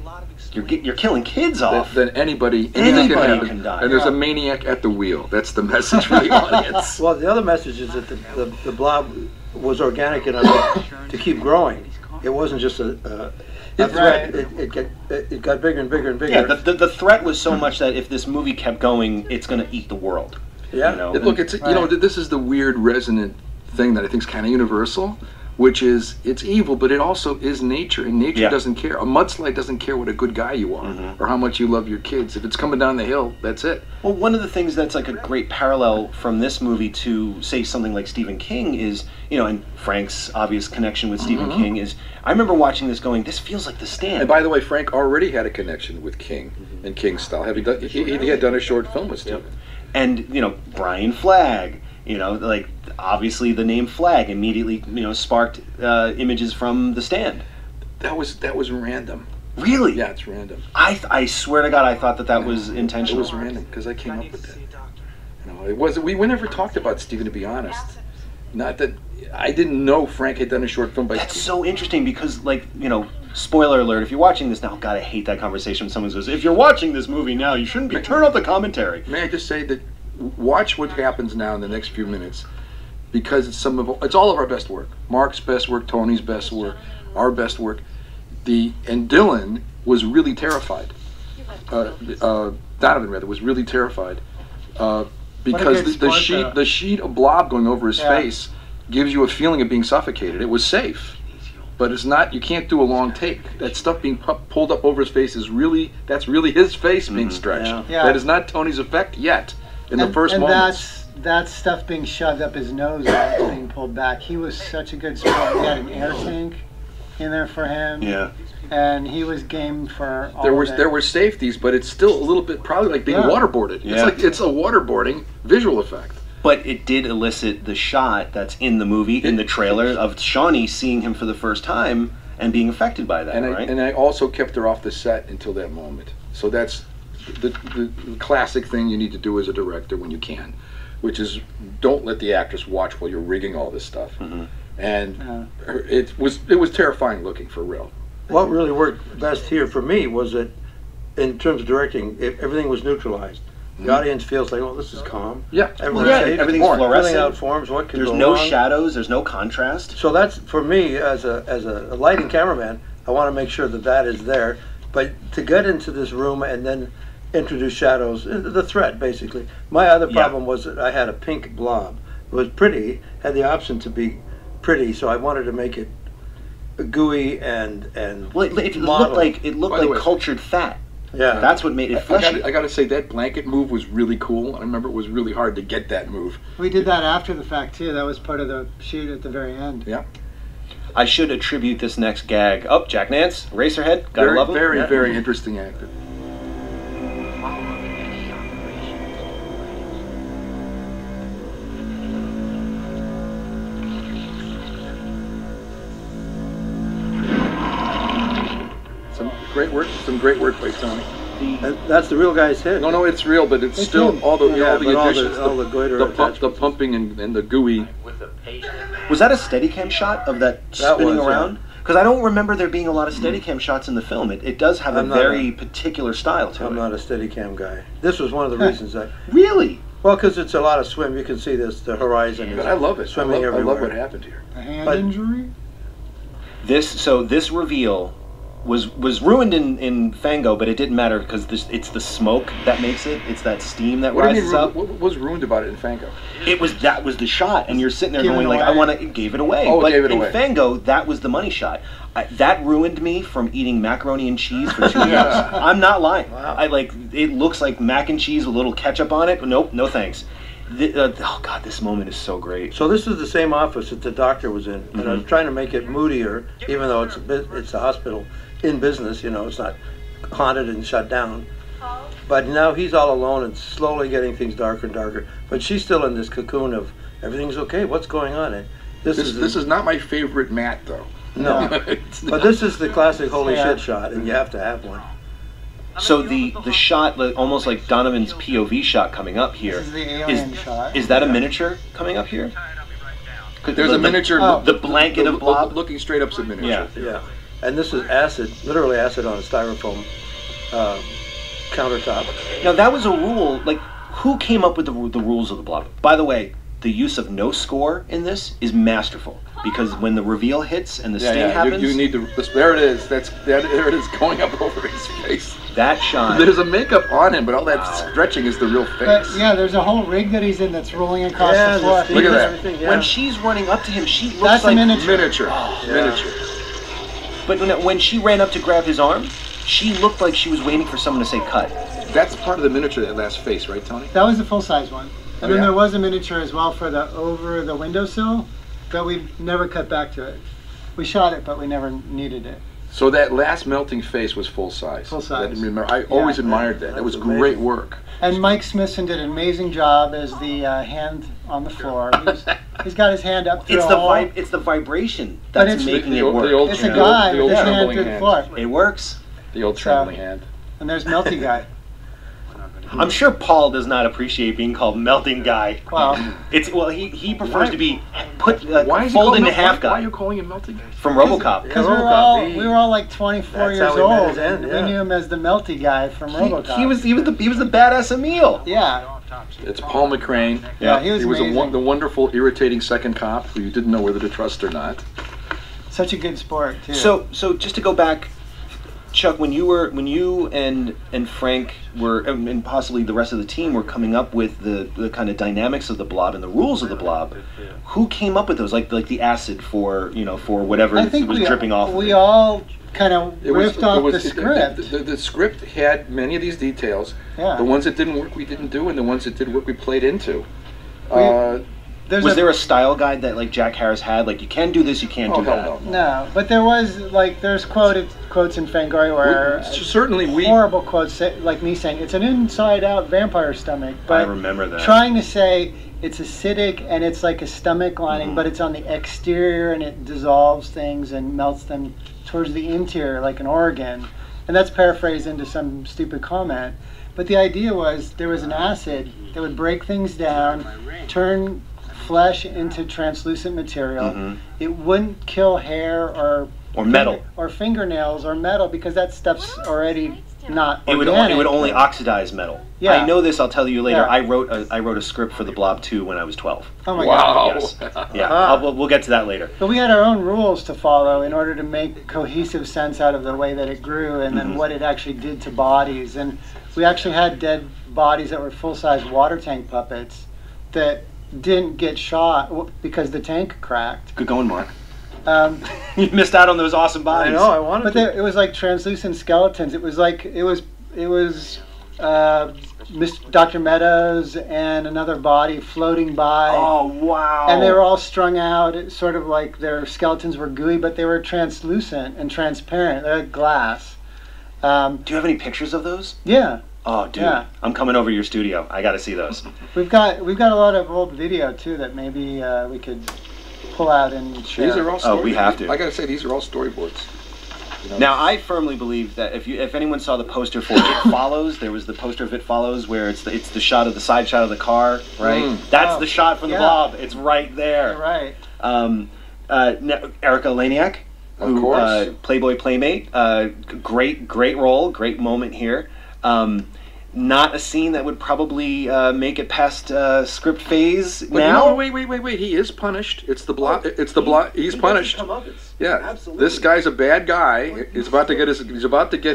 Speaker 1: you're killing kids off,
Speaker 3: then anybody
Speaker 1: can die.
Speaker 3: And there's a maniac at the wheel. That's the message for the audience.
Speaker 2: Well, the other message is that the blob was organic enough to keep growing. It wasn't just a threat. It got bigger and bigger and bigger.
Speaker 1: Yeah, the threat was so much that if this movie kept going, it's going to eat the world.
Speaker 2: Yeah.
Speaker 1: You know?
Speaker 3: Look, this is the weird resonant thing that I think is kind of universal, which is it's evil, but it also is nature, and nature doesn't care. A mudslide doesn't care what a good guy you are or how much you love your kids. If it's coming down the hill, that's it.
Speaker 1: Well, one of the things that's like a great parallel from this movie to, say, something like Stephen King is, and Frank's obvious connection with Stephen King is, I remember watching this going, this feels like The Stand.
Speaker 3: And by the way, Frank already had a connection with King and King's style. He had done a short film with Stephen.
Speaker 1: And, Brian Flagg, like, obviously the name Flagg immediately, sparked images from The Stand.
Speaker 3: That was random.
Speaker 1: Really?
Speaker 3: Yeah, it's random.
Speaker 1: I swear to God, I thought that was intentional.
Speaker 3: It was random because I came up with that. It was. We never talked about Stephen, to be honest. Not that I didn't know Frank had done a short film by.
Speaker 1: That's so interesting because, like, spoiler alert. If you're watching this now, God, I hate that conversation when someone says, "If you're watching this movie now, you shouldn't be turn off the commentary."
Speaker 3: May I just say that watch what happens now in the next few minutes, because it's all of our best work. Mark's best work, Tony's best work, our best work. And Dillon was really terrified. Donovan rather was really terrified because the sheet of blob going over his face gives you a feeling of being suffocated. It was safe, but it's not. You can't do a long take. That stuff being pulled up over his face that's really his face being stretched.
Speaker 4: Yeah.
Speaker 3: That is not Tony's effect yet. In the first moments.
Speaker 4: That stuff being shoved up his nose and being pulled back. He was such a good sport. We had an air tank in there for him.
Speaker 1: Yeah.
Speaker 4: And he was game for all
Speaker 3: there were safeties, but it's still a little bit probably like being waterboarded.
Speaker 1: Yeah.
Speaker 3: It's a waterboarding visual effect.
Speaker 1: But it did elicit the shot that's in the movie, in the trailer, of Shawnee seeing him for the first time and being affected by that, right?
Speaker 3: And I also kept her off the set until that moment. So that's the classic thing you need to do as a director when you can, which is don't let the actress watch while you're rigging all this stuff. And it was terrifying looking, for real.
Speaker 2: What really worked best here for me was that, in terms of directing, everything was neutralized. The audience feels like, oh, this is calm.
Speaker 3: Yeah,
Speaker 1: everything's fluorescent.
Speaker 2: Filling out forms. What could
Speaker 1: There's
Speaker 2: go
Speaker 1: no
Speaker 2: wrong?
Speaker 1: shadows. There's no contrast.
Speaker 2: So that's, for me, as a lighting cameraman, I want to make sure that is there. But to get into this room and then introduce shadows, the threat, basically. My other problem was that I had a pink blob. It was pretty, had the option to be pretty, so I wanted to make it gooey and
Speaker 1: well, it looked like cultured fat.
Speaker 2: Yeah,
Speaker 1: that's what made it fleshy.
Speaker 3: I got to say that blanket move was really cool. I remember it was really hard to get that move.
Speaker 4: We did that after the fact too. That was part of the shoot at the very end.
Speaker 3: Yeah.
Speaker 1: I should attribute this next gag. Oh, Jack Nance, Racerhead, gotta love him.
Speaker 3: Very interesting actor. Some great work by Tony.
Speaker 2: That's the real guy's head.
Speaker 3: No, it's real, but it's still
Speaker 4: him.
Speaker 3: all the
Speaker 2: but
Speaker 3: additions,
Speaker 2: all the goiter
Speaker 3: the
Speaker 2: attachments.
Speaker 3: pumping and the gooey.
Speaker 1: Was that a Steadicam shot of that spinning
Speaker 2: was,
Speaker 1: around? Because I don't remember there being a lot of Steadicam shots in the film. It does have a very particular style to it.
Speaker 2: I'm not a Steadicam guy. This was one of the reasons I...
Speaker 1: Really?
Speaker 2: Well, because it's a lot of swim. You can see this, the horizon.
Speaker 3: But I love it.
Speaker 2: Swimming everywhere.
Speaker 3: I love what happened here.
Speaker 4: A hand injury?
Speaker 1: This reveal was ruined in Fango, but it didn't matter because it's the smoke that makes it. It's that steam that rises up.
Speaker 3: What was ruined about it in Fango?
Speaker 1: That was the shot, and you're sitting there
Speaker 4: Give
Speaker 1: going
Speaker 4: it
Speaker 1: like,
Speaker 4: away.
Speaker 1: I want to gave it away.
Speaker 3: Oh,
Speaker 1: but
Speaker 3: gave it
Speaker 1: in
Speaker 3: away.
Speaker 1: Fango, that was the money shot. That ruined me from eating macaroni and cheese for 2 weeks. I'm not lying.
Speaker 2: Wow.
Speaker 1: It looks like mac and cheese with a little ketchup on it. Nope, no thanks. Oh God, this moment is so great.
Speaker 2: So this is the same office that the doctor was in, and I was trying to make it moodier, even though it's a hospital in business. You know, it's not haunted and shut down. But now he's all alone and slowly getting things darker and darker. But she's still in this cocoon of everything's okay. What's going on? And
Speaker 3: This is not my favorite Matt, though.
Speaker 2: no.
Speaker 3: It's
Speaker 2: But
Speaker 3: not.
Speaker 2: this is the classic holy
Speaker 4: Yeah.
Speaker 2: shit shot, and you have to have one.
Speaker 1: So the shot, almost like Donovan's POV shot coming up here,
Speaker 4: This is the alien shot.
Speaker 1: is that a miniature coming up here?
Speaker 3: There's a miniature.
Speaker 1: The blanket of Blob.
Speaker 3: Looking straight up's a miniature.
Speaker 1: Yeah.
Speaker 2: Yeah. And this is acid, literally acid on a styrofoam countertop.
Speaker 1: Now that was a rule. Like, who came up with the rules of the Blob? By the way, the use of no score in this is masterful because when the reveal hits and the sting happens,
Speaker 3: You need to. There it is. There it is going up over his face.
Speaker 1: that shot.
Speaker 3: There's a makeup on him, but all that stretching is the real face.
Speaker 4: But yeah, there's a whole rig that he's in that's rolling across
Speaker 2: Yeah,
Speaker 4: the floor.
Speaker 2: the
Speaker 3: Look at
Speaker 2: and
Speaker 3: that.
Speaker 2: everything, yeah.
Speaker 1: When she's running up to him, she looks
Speaker 4: That's a
Speaker 1: like
Speaker 4: miniature.
Speaker 3: Miniature.
Speaker 2: Yeah.
Speaker 3: Miniature.
Speaker 1: But when she ran up to grab his arm, she looked like she was waiting for someone to say cut.
Speaker 3: That's part of the miniature, that last face, right, Tony?
Speaker 4: That was the full-size one. And
Speaker 3: Oh,
Speaker 4: then
Speaker 3: yeah.
Speaker 4: there was a miniature as well for the over the windowsill, but we never cut back to it. We shot it, but we never needed it.
Speaker 3: So that last melting face was full size.
Speaker 4: Full size.
Speaker 3: I always admired that. That was
Speaker 2: amazing.
Speaker 3: great work.
Speaker 4: And Mike Smithson did an amazing job as the hand on the floor. He's got his hand up through
Speaker 1: It's
Speaker 4: a
Speaker 1: the
Speaker 4: hole.
Speaker 1: it's the vibration
Speaker 4: But
Speaker 1: that's
Speaker 4: it's-
Speaker 1: making
Speaker 3: The
Speaker 1: it
Speaker 3: old-
Speaker 1: work.
Speaker 3: the old
Speaker 4: It's a
Speaker 3: the
Speaker 4: guy
Speaker 3: old- the
Speaker 4: with
Speaker 3: old
Speaker 4: his hand
Speaker 3: trembling
Speaker 4: through the
Speaker 3: hand.
Speaker 4: floor.
Speaker 1: It works.
Speaker 3: The old trembling hand.
Speaker 4: And there's Melty Guy.
Speaker 1: I'm sure Paul does not appreciate being called melting guy.
Speaker 4: Well,
Speaker 1: He prefers to be put
Speaker 3: Why is he
Speaker 1: folded
Speaker 3: called
Speaker 1: into half
Speaker 3: Why are
Speaker 1: guy
Speaker 3: you calling him melting guy?
Speaker 1: from RoboCop.
Speaker 4: because
Speaker 2: RoboCop,
Speaker 4: we were all like 24
Speaker 2: That's
Speaker 4: years
Speaker 2: how we met
Speaker 4: old,
Speaker 2: his end,
Speaker 4: and
Speaker 2: yeah.
Speaker 4: we knew him as the Melty Guy from RoboCop.
Speaker 1: He was the badass Emil.
Speaker 4: Yeah,
Speaker 3: It's Paul McCrane.
Speaker 4: yeah, he was
Speaker 3: He was
Speaker 4: amazing.
Speaker 3: the wonderful, irritating second cop who you didn't know whether to trust or not.
Speaker 4: Such a good sport too.
Speaker 1: So just to go back, Chuck, when you and Frank were, and possibly the rest of the team were coming up with the kind of dynamics of the Blob and the rules of the Blob, who came up with those? Like the acid for whatever
Speaker 4: I think
Speaker 1: was dripping off.
Speaker 4: we all kind of
Speaker 3: It was-
Speaker 4: riffed off
Speaker 3: it was-
Speaker 4: the
Speaker 3: it-
Speaker 4: script.
Speaker 3: The script had many of these details.
Speaker 4: Yeah.
Speaker 3: The ones that didn't work, we didn't do, and the ones that did work, we played into.
Speaker 1: Was there a style guide that like Jack Harris had? Like, you can do this, you can't do that.
Speaker 3: no.
Speaker 4: No, but there was there's quotes in Fangoria where
Speaker 3: Certainly we.
Speaker 4: horrible quotes like me saying it's an inside-out vampire stomach, but
Speaker 1: I remember that.
Speaker 4: trying to say it's acidic and it's like a stomach lining,
Speaker 1: Mm-hmm.
Speaker 4: but it's on the exterior and it dissolves things and melts them towards the interior like an organ, and that's paraphrased into some stupid comment. But the idea was there was an acid that would break things down, turn flesh into translucent material.
Speaker 1: Mhm.
Speaker 4: It wouldn't kill hair or
Speaker 1: metal.
Speaker 4: or fingernails or metal because that stuff's already not
Speaker 1: It would
Speaker 4: organic.
Speaker 1: only oxidize metal.
Speaker 4: Yeah.
Speaker 1: I know this. I'll tell you later.
Speaker 4: Yeah.
Speaker 1: I wrote a script for the Blob 2 when I was 12.
Speaker 4: Oh my god.
Speaker 3: Wow.
Speaker 1: Yes. Yeah. We'll get to that later.
Speaker 4: But we had our own rules to follow in order to make cohesive sense out of the way that it grew and then what it actually did to bodies. And we actually had dead bodies that were full-size water tank puppets that didn't get shot because the tank cracked.
Speaker 1: Good going, Mark.
Speaker 4: Um,
Speaker 1: You missed out on those awesome
Speaker 2: I
Speaker 1: bodies.
Speaker 2: know, I wanted
Speaker 4: but
Speaker 2: to.
Speaker 4: it was like translucent skeletons. It was like it was Dr. Meadows and another body floating by.
Speaker 1: Oh wow.
Speaker 4: And they were all strung out, it's sort of like their skeletons were gooey, but they were translucent and transparent. They're like glass.
Speaker 1: Do you have any pictures of those?
Speaker 4: Yeah,
Speaker 1: Oh, dude,
Speaker 4: Yeah.
Speaker 1: I'm coming over to your studio. I got to see those.
Speaker 4: we've got a lot of old video too that maybe we could pull out and share.
Speaker 3: These are all.
Speaker 1: Oh, we have to.
Speaker 3: I gotta say, these are all storyboards. You know?
Speaker 1: Now, I firmly believe that if anyone saw the poster for It Follows, there was the poster of It Follows where it's the shot of the side shot of the car, right? That's the shot from the Blob. It's right there.
Speaker 4: You're right.
Speaker 1: Erica Laniak, who Playboy Playmate, great role, great moment here. Not a scene that would probably make it past script phase now.
Speaker 3: No, wait. He is punished. It's the Blob. It's the Blob. He's punished. Yeah, absolutely. This guy's a bad guy. He's about to get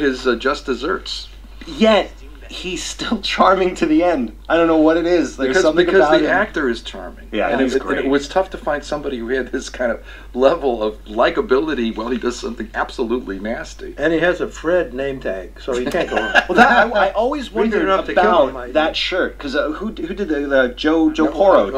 Speaker 3: his just desserts.
Speaker 1: Yet he's still charming to the end. I don't know what it is. There's something
Speaker 3: because
Speaker 1: about
Speaker 3: the
Speaker 1: him.
Speaker 3: actor is charming.
Speaker 1: Yeah,
Speaker 3: and
Speaker 1: he's great.
Speaker 3: It was tough to find somebody who had this kind of level of likability while he does something absolutely nasty.
Speaker 2: And he has a Fred name tag, so he can't go on.
Speaker 1: Well, I always wondered about that shirt because who did the Joe Porro?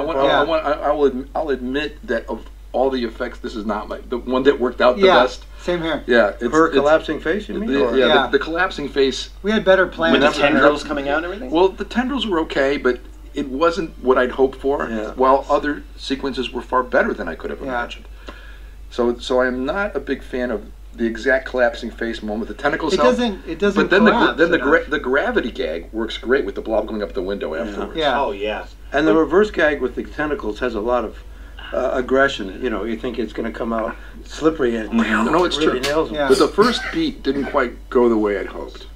Speaker 3: I'll admit that of all the effects, this is not the one that worked out the best.
Speaker 4: Same here.
Speaker 3: Yeah,
Speaker 2: her collapsing face, you mean?
Speaker 3: The collapsing face.
Speaker 4: We had better plans.
Speaker 1: With the tendrils coming out and everything?
Speaker 3: Well, the tendrils were okay, but it wasn't what I'd hoped for, while other sequences were far better than I could have imagined. So I'm not a big fan of the exact collapsing face moment. The tentacles
Speaker 4: It doesn't
Speaker 3: but then
Speaker 4: collapse
Speaker 3: the gravity gag works great with the Blob going up the window afterwards.
Speaker 4: Yeah.
Speaker 1: Oh, yeah.
Speaker 2: And the reverse gag with the tentacles has a lot of aggression. You know, you think it's going to come out slippery and
Speaker 3: no, it's
Speaker 2: really
Speaker 3: true.
Speaker 2: nails them.
Speaker 3: But the first beat didn't quite go the way I'd hoped.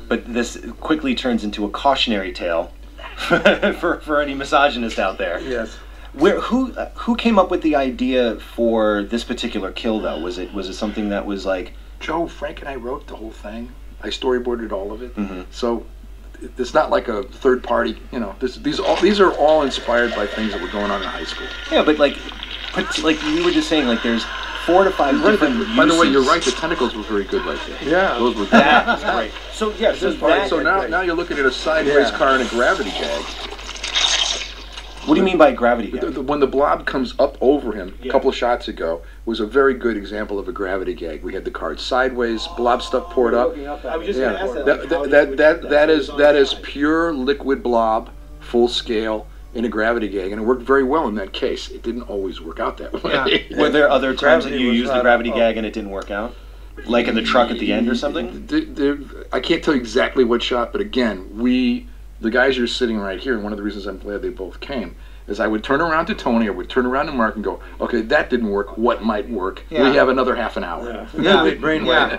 Speaker 1: But this quickly turns into a cautionary tale for any misogynist out there.
Speaker 2: Yes.
Speaker 1: Who came up with the idea for this particular kill though? Was it something that was like
Speaker 3: Joe, Frank, and I wrote the whole thing. I storyboarded all of it. So it's not like a third party. You know, these are all inspired by things that were going on in high school.
Speaker 1: Yeah, but like you were just saying, like there's 4 to 5 different uses.
Speaker 3: By the way, you're right. The tentacles were very good right there.
Speaker 2: Yeah,
Speaker 3: those were good.
Speaker 1: That was great. So yeah,
Speaker 3: so now you're looking at a sideways car and a gravity gag.
Speaker 1: What do you mean by gravity gag?
Speaker 3: When the Blob comes up over him a couple of shots ago was a very good example of a gravity gag. We had the card sideways, Blob stuff poured up.
Speaker 1: I was just going to ask
Speaker 3: that is pure liquid Blob, full scale in a gravity gag, and it worked very well in that case. It didn't always work out that way.
Speaker 1: Were there other times that you used the gravity gag and it didn't work out? Like in the truck at the end or something?
Speaker 3: I can't tell you exactly what shot, but again, the guys are sitting right here, and one of the reasons I'm glad they both came is I would turn around to Tony, I would turn around to Mark and go, okay, that didn't work, what might work?
Speaker 4: Yeah.
Speaker 3: We have another half an hour.
Speaker 2: Brainwave.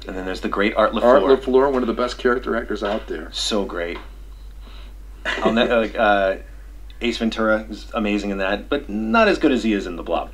Speaker 1: And then there's the great Art LaFleur.
Speaker 3: Art LaFleur, one of the best character actors out there.
Speaker 1: So great. Ace Ventura is amazing in that, but not as good as he is in The Blob.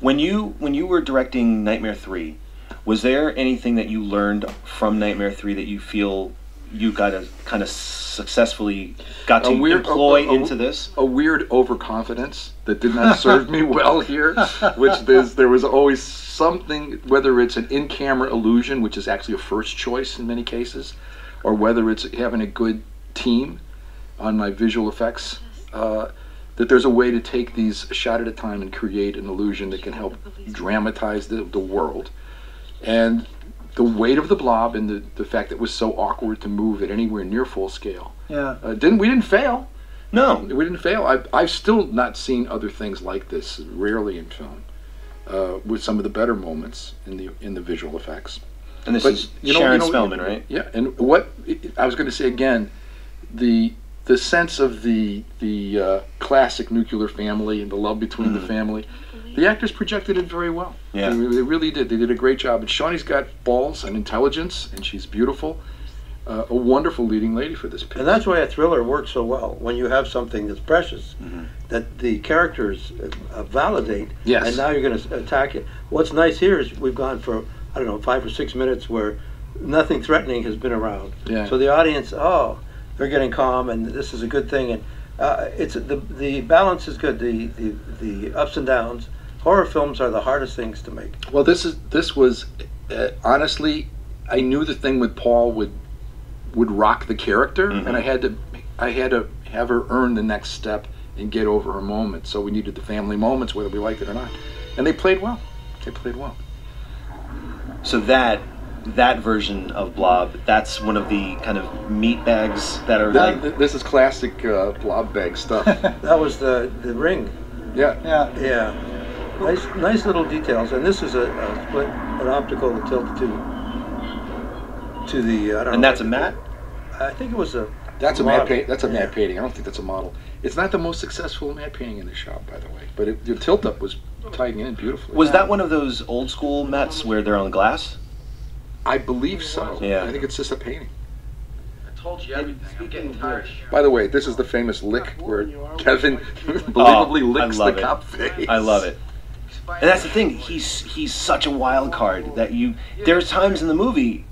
Speaker 1: When you were directing Nightmare 3, was there anything that you learned from Nightmare 3 that you feel you got to kind of successfully employ into this?
Speaker 3: A weird overconfidence that did not serve me well here, which there was always something, whether it's an in-camera illusion, which is actually a first choice in many cases, or whether it's having a good team on my visual effects, that there's a way to take these a shot at a time and create an illusion that can help dramatize the world. And the weight of the Blob and the fact that it was so awkward to move at anywhere near full scale.
Speaker 4: Yeah.
Speaker 3: We didn't fail.
Speaker 1: No.
Speaker 3: We didn't fail. I've still not seen other things like this, rarely in film, with some of the better moments in the visual effects.
Speaker 1: And this is Sharon Spellman, right?
Speaker 3: Yeah, and what I was going to say again, the sense of the classic nuclear family and the love between the family, the actors projected it very well.
Speaker 1: Yeah.
Speaker 3: They really did. They did a great job. And Shawnee's got balls and intelligence, and she's beautiful. A wonderful leading lady for this picture.
Speaker 2: And that's why a thriller works so well, when you have something that's precious, that the characters validate, and now you're going to attack it. What's nice here is we've gone for, I don't know, 5 or 6 minutes where nothing threatening has been around.
Speaker 3: Yeah.
Speaker 2: So the audience, they're getting calm, and this is a good thing. And it's the balance is good. The ups and downs. Horror films are the hardest things to make.
Speaker 3: Well, this was honestly, I knew the thing with Paul would rock the character, and I had to have her earn the next step and get over her moment. So we needed the family moments, whether we liked it or not, and they played well.
Speaker 1: So that version of Blob, that's one of the kind of meat bags that are like...
Speaker 3: This is classic Blob bag stuff.
Speaker 2: That was the ring.
Speaker 3: Yeah.
Speaker 2: Yeah. Nice little details, and this is a split, an optical tilt to the. I don't know.
Speaker 1: And that's a matte.
Speaker 2: I think it was a.
Speaker 3: That's a
Speaker 2: model.
Speaker 3: matte paint. That's a matte painting. I don't think that's a model. It's not the most successful matte painting in the shop, by the way. But the tilt up was tying in beautifully.
Speaker 1: Was that one of those old school mattes where they're on glass?
Speaker 3: I believe so.
Speaker 1: Yeah.
Speaker 3: I think it's just a painting.
Speaker 5: I told you everything. I'm getting tired.
Speaker 3: By the way, this is the famous lick where Kevin believably licks the
Speaker 1: love it.
Speaker 3: cop face.
Speaker 1: I love it. And that's the thing. He's such a wild card that there's times in the movie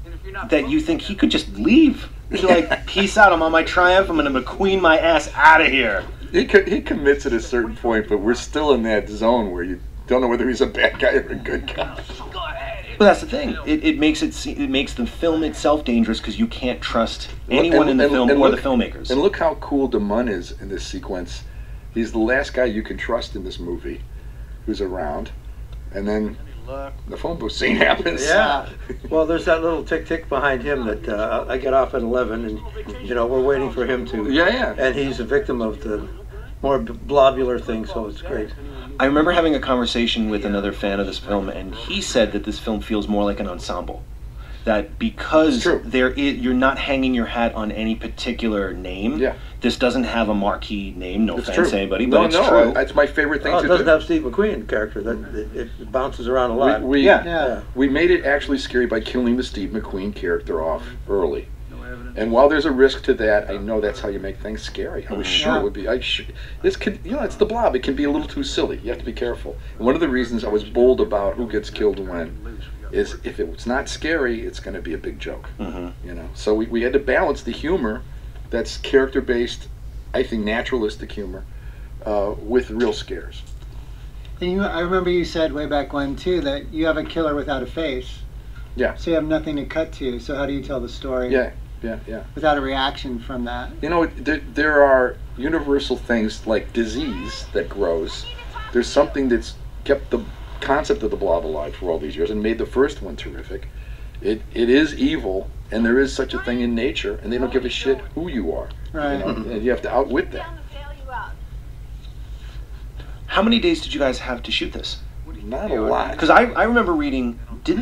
Speaker 1: that you think he could just leave. He's like, peace out. I'm on my triumph. I'm gonna McQueen my ass out of here.
Speaker 3: He commits at a certain point, but we're still in that zone where you don't know whether he's a bad guy or a good guy.
Speaker 1: But that's the thing. It makes the film itself dangerous because you can't trust anyone in the film or the filmmakers.
Speaker 3: And look how cool DeMunn is in this sequence. He's the last guy you can trust in this movie who's around. And then the phone booth scene happens.
Speaker 2: Yeah. Well, there's that little tick behind him that I get off at 11, and we're waiting for him to.
Speaker 3: Yeah.
Speaker 2: And he's a victim of the more blobular thing, so it's great.
Speaker 1: I remember having a conversation with another fan of this film, and he said that this film feels more like an ensemble. That because you're not hanging your hat on any particular name.
Speaker 3: Yeah.
Speaker 1: This doesn't have a marquee name. No offense to anybody,
Speaker 3: No,
Speaker 1: but it's true.
Speaker 3: That's my favorite thing to
Speaker 2: It
Speaker 3: do.
Speaker 2: doesn't have Steve McQueen character. It bounces around a lot.
Speaker 3: We made it actually scary by killing the Steve McQueen character off early. And while there's a risk to that, I know that's how you make things scary. I was sure it would be. This could, it's the Blob. It can be a little too silly. You have to be careful. And one of the reasons I was bold about who gets killed when is if it's not scary, it's going to be a big joke. So we had to balance the humor that's character-based, I think naturalistic humor, with real scares.
Speaker 4: And I remember you said way back when too that you have a killer without a face.
Speaker 3: Yeah.
Speaker 4: So you have nothing to cut to. So how do you tell the story?
Speaker 3: Yeah.
Speaker 4: Without a reaction from that.
Speaker 3: There are universal things like disease that grows. There's something that's kept the concept of the Blob alive for all these years and made the first one terrific. It is evil, and there is such a thing in nature, and they don't give a shit who you are.
Speaker 4: Right.
Speaker 3: And you have to outwit that.
Speaker 1: How many days did you guys have to shoot this?
Speaker 3: Not a lot.
Speaker 1: Because I remember reading,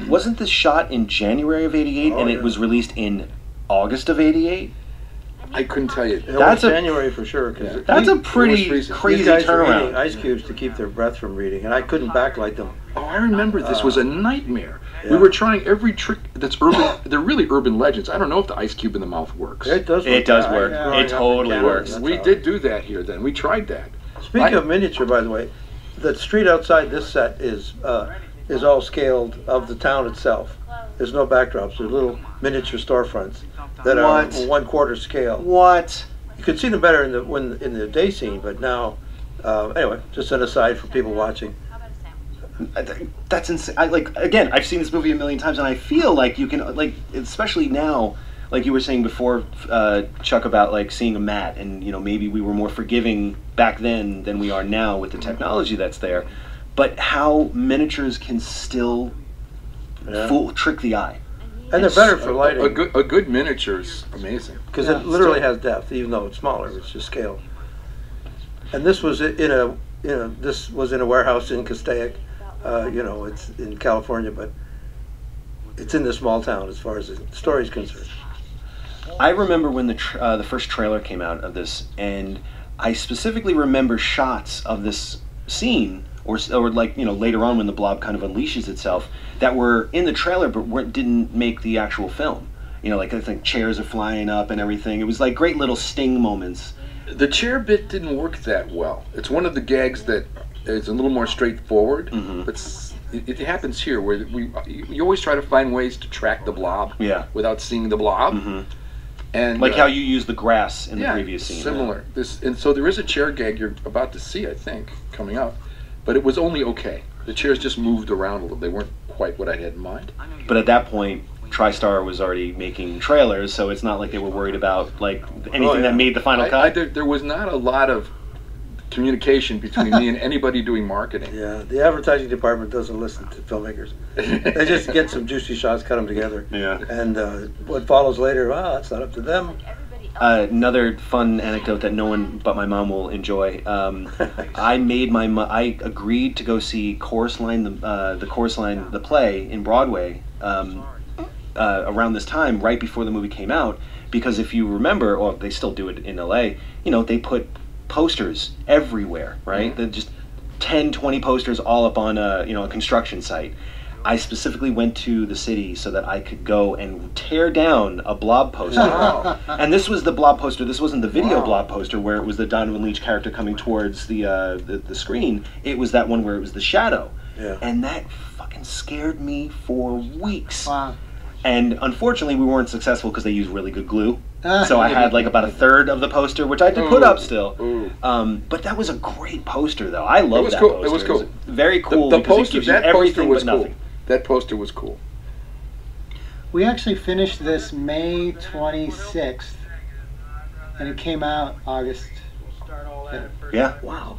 Speaker 1: wasn't this shot in January of '88 and it was released in August of '88?
Speaker 3: I couldn't tell you.
Speaker 2: That's January for sure.
Speaker 1: That's a pretty crazy
Speaker 2: these guys were
Speaker 1: turnaround.
Speaker 2: eating ice cubes to keep their breath from reading, and I couldn't backlight them.
Speaker 3: Oh, I remember this was a nightmare. Yeah. We were trying every trick that's urban. They're really urban legends. I don't know if the ice cube in the mouth works.
Speaker 2: It does work.
Speaker 1: It does work. It totally works.
Speaker 3: We did do that here then. We tried that.
Speaker 2: Speaking of miniature, by the way, the street outside this set is all scaled of the town itself. There's no backdrops. There's little miniature storefronts that are 1/4 scale.
Speaker 1: What?
Speaker 2: You could see them better in the day scene, but now, anyway, just an aside for people watching.
Speaker 1: That's insane. I've seen this movie a million times, and I feel like you can, especially now, like you were saying before, Chuck, about seeing a mat, and maybe we were more forgiving back then than we are now with the technology that's there. But how miniatures can still trick the eye.
Speaker 2: And they're better for lighting.
Speaker 3: A good miniature's amazing.
Speaker 2: Because it literally has depth, even though it's smaller. It's just scale. And this was in a warehouse in Castaic. It's in California, but it's in this small town as far as the story's concerned.
Speaker 1: I remember when the first trailer came out of this, and I specifically remember shots of this scene, or later on when the Blob kind of unleashes itself, that were in the trailer but didn't make the actual film. I think chairs are flying up and everything. It was like great little sting moments.
Speaker 3: The chair bit didn't work that well. It's one of the gags that is a little more straightforward, but it happens here where you always try to find ways to track the Blob without seeing the Blob. And
Speaker 1: how you use the grass in the previous scene.
Speaker 3: Similar. And so there is a chair gag you're about to see, I think, coming up. But it was only okay. The chairs just moved around a little. They weren't quite what I had in mind.
Speaker 1: But at that point, TriStar was already making trailers, so it's not like they were worried about anything that made the final cut.
Speaker 3: There was not a lot of communication between me and anybody doing marketing.
Speaker 2: Yeah, the advertising department doesn't listen to filmmakers. They just get some juicy shots, cut them together.
Speaker 1: Yeah.
Speaker 2: And what follows later, that's not up to them.
Speaker 1: Another fun anecdote that no one but my mom will enjoy. I agreed to go see the play in Broadway around this time, right before the movie came out, because if you remember, or they still do it in LA, they put posters everywhere, right? They're just 10, 20 posters all up on a construction site. I specifically went to the city so that I could go and tear down a Blob poster.
Speaker 3: Wow.
Speaker 1: And this was the Blob poster. This wasn't the video Blob poster where it was the Donovan Leitch character coming towards the screen. It was that one where it was the shadow.
Speaker 2: Yeah.
Speaker 1: And that fucking scared me for weeks.
Speaker 4: Wow.
Speaker 1: And unfortunately, we weren't successful because they used really good glue. So I had like about a third of the poster, which I had to put up still. But that was a great poster, though. I love that poster.
Speaker 3: It was cool.
Speaker 1: Very cool
Speaker 3: The
Speaker 1: because
Speaker 3: poster,
Speaker 1: it gives you
Speaker 3: that
Speaker 1: everything
Speaker 3: poster was
Speaker 1: but nothing.
Speaker 3: cool. That poster was cool.
Speaker 4: We actually finished this May 26th, and it came out August.
Speaker 1: Yeah. Wow.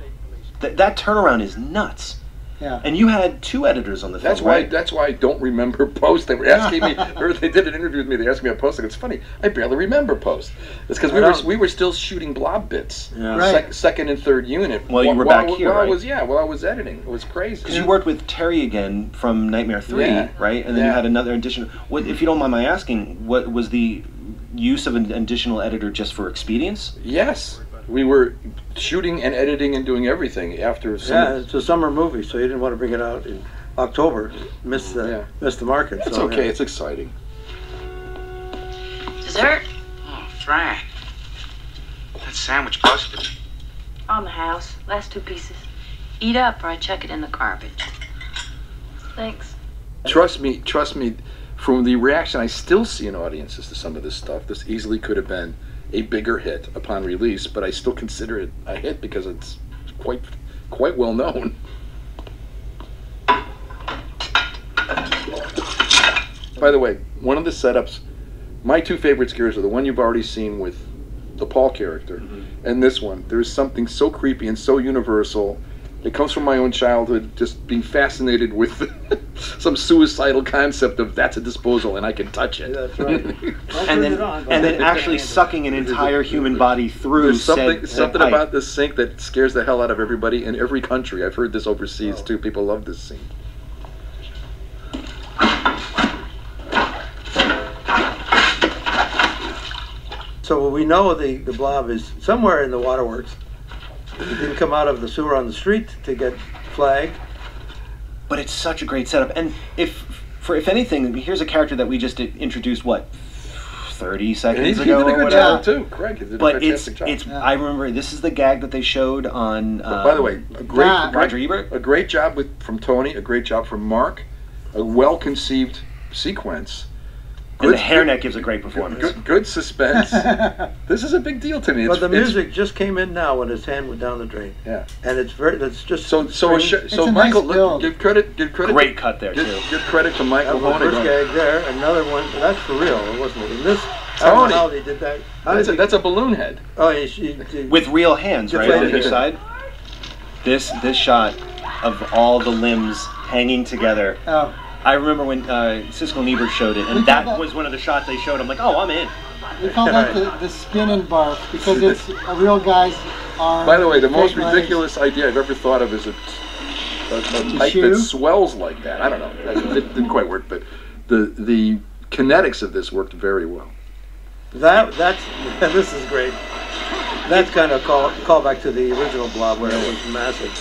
Speaker 1: That turnaround is nuts.
Speaker 4: Yeah.
Speaker 1: And you had 2 editors on the film, right?
Speaker 3: That's why I don't remember Post. They were asking me, or they did an interview with me. They asked me about Post. It's funny. I barely remember Post. It's because we were still shooting Blob bits,
Speaker 2: Yeah.
Speaker 4: Right.
Speaker 3: second and third unit.
Speaker 1: Well, you were back here, right?
Speaker 3: While I was editing. It was crazy.
Speaker 1: Because you worked with Terry again from Nightmare 3,
Speaker 3: Yeah.
Speaker 1: right? And then you had another additional. What, if you don't mind my asking, what was the use of an additional editor just for expedience?
Speaker 3: Yes, we were shooting and editing and doing everything after.
Speaker 2: Yeah, it's a summer movie, so you didn't want to bring it out in October. Miss the market.
Speaker 3: It's
Speaker 2: so,
Speaker 3: okay.
Speaker 2: yeah.
Speaker 3: It's exciting.
Speaker 5: Dessert? Oh, Frank. That sandwich busted.
Speaker 6: On the house. Last 2 pieces. Eat up or I chuck it in the garbage. Thanks.
Speaker 3: Trust me. From the reaction I still see in audiences to some of this stuff, this easily could have been a bigger hit upon release, but I still consider it a hit because it's quite well known. By the way, one of the setups, my 2 favorite scares are the one you've already seen with the Paul character, and this one. There's something so creepy and so universal. It comes from my own childhood, just being fascinated with some suicidal concept of that's a disposal and I can touch it.
Speaker 2: That's right.
Speaker 1: And then actually sucking an entire human body through.
Speaker 3: There's something
Speaker 1: pipe.
Speaker 3: about this sink that scares the hell out of everybody in every country. I've heard this overseas too. People love this scene.
Speaker 2: So we know the Blob is somewhere in the waterworks. He didn't come out of the sewer on the street to get flagged.
Speaker 1: But it's such a great setup, and if anything, here's a character that we just introduced 30 seconds
Speaker 3: He
Speaker 1: ago
Speaker 3: did a
Speaker 1: or
Speaker 3: good
Speaker 1: whatever.
Speaker 3: job too. Craig did
Speaker 1: But
Speaker 3: a fantastic job.
Speaker 1: I remember this is the gag that they showed on.
Speaker 3: By the way,
Speaker 1: Roger Ebert.
Speaker 3: A great job from Tony. A great job from Mark. A well-conceived sequence.
Speaker 1: And the hairnet gives a great performance.
Speaker 3: Good suspense. This is a big deal to me.
Speaker 2: But the music just came in now when his hand went down the drain.
Speaker 3: Yeah.
Speaker 2: And it's just
Speaker 3: So
Speaker 4: a
Speaker 3: Michael,
Speaker 4: nice build.
Speaker 3: give credit.
Speaker 1: Great cut there too.
Speaker 3: Give credit to Michael.
Speaker 2: that was the first gag there. Another one. That's for real, wasn't it? And this, I don't know how they did that.
Speaker 3: That's a balloon head.
Speaker 2: Oh, he
Speaker 1: With real hands, right, on each side. This shot of all the limbs hanging together.
Speaker 4: Oh.
Speaker 1: I remember when Siskel and Ebert showed it, and that was one of the shots they showed. I'm like, oh, I'm in.
Speaker 4: We call that the spin and barf because it's a real guy's arm.
Speaker 3: By the way, the most
Speaker 4: straight legs.
Speaker 3: ridiculous idea I've ever thought of is a pipe
Speaker 4: shoe?
Speaker 3: that swells like that. I don't know. It didn't quite work, but the kinetics of this worked very well.
Speaker 2: This is great. That's kind of call back to the original Blob where it was massive in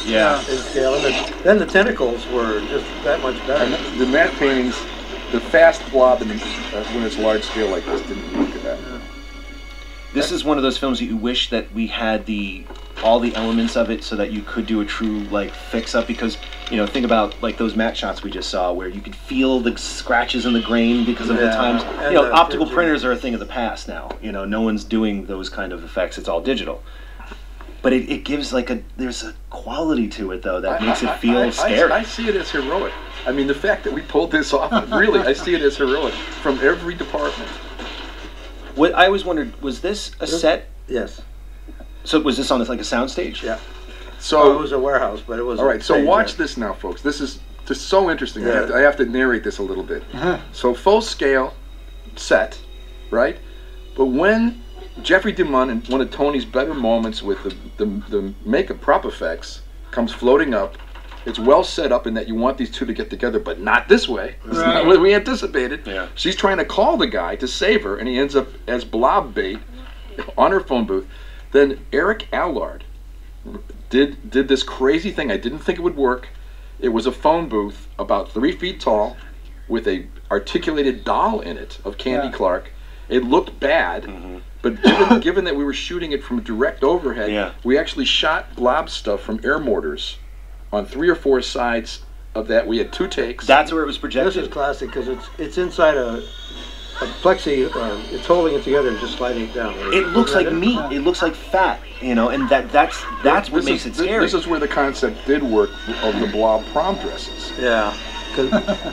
Speaker 2: scale. And then the tentacles were just that much better.
Speaker 3: And the matte paintings, the fast Blob when it's large scale like this didn't look at that.
Speaker 1: This is one of those films that you wish that we had all the elements of it so that you could do a true fix up, because think about those matte shots we just saw where you could feel the scratches in the grain because of the times.
Speaker 2: And
Speaker 1: Optical printers are a thing of the past now. No one's doing those kind of effects. It's all digital. But it gives there's a quality to it though that makes it feel scary.
Speaker 3: I see it as heroic. I mean, the fact that we pulled this off, really, I see it as heroic from every department.
Speaker 1: What I always wondered, was this a set?
Speaker 2: Yes.
Speaker 1: So was this on a soundstage?
Speaker 2: Yeah.
Speaker 3: So
Speaker 2: it was a warehouse, but it was.
Speaker 3: All right. So watch this now, folks. This is just so interesting.
Speaker 2: Yeah.
Speaker 3: I have to narrate this a little bit. So full scale set, right? But when Jeffrey DeMunn, in one of Tony's better moments with the makeup prop effects, comes floating up. It's well set up in that you want these two to get together, but not this way. It's not what we anticipated.
Speaker 1: Yeah.
Speaker 3: She's trying to call the guy to save her, and he ends up as Blob bait on her phone booth. Then Eric Allard did this crazy thing. I didn't think it would work. It was a phone booth about 3 feet tall with a articulated doll in it of Candy Clark. It looked bad, but given that we were shooting it from direct overhead, we actually shot Blob stuff from air mortars on 3 or 4 sides of that. We had 2 takes.
Speaker 1: That's where it was projected.
Speaker 2: This is classic because it's inside a plexi. It's holding it together and just sliding it down.
Speaker 1: It looks like meat. It looks like fat. You know, and that's what makes it scary.
Speaker 3: This is where the concept did work of the Blob prom dresses.
Speaker 2: Yeah.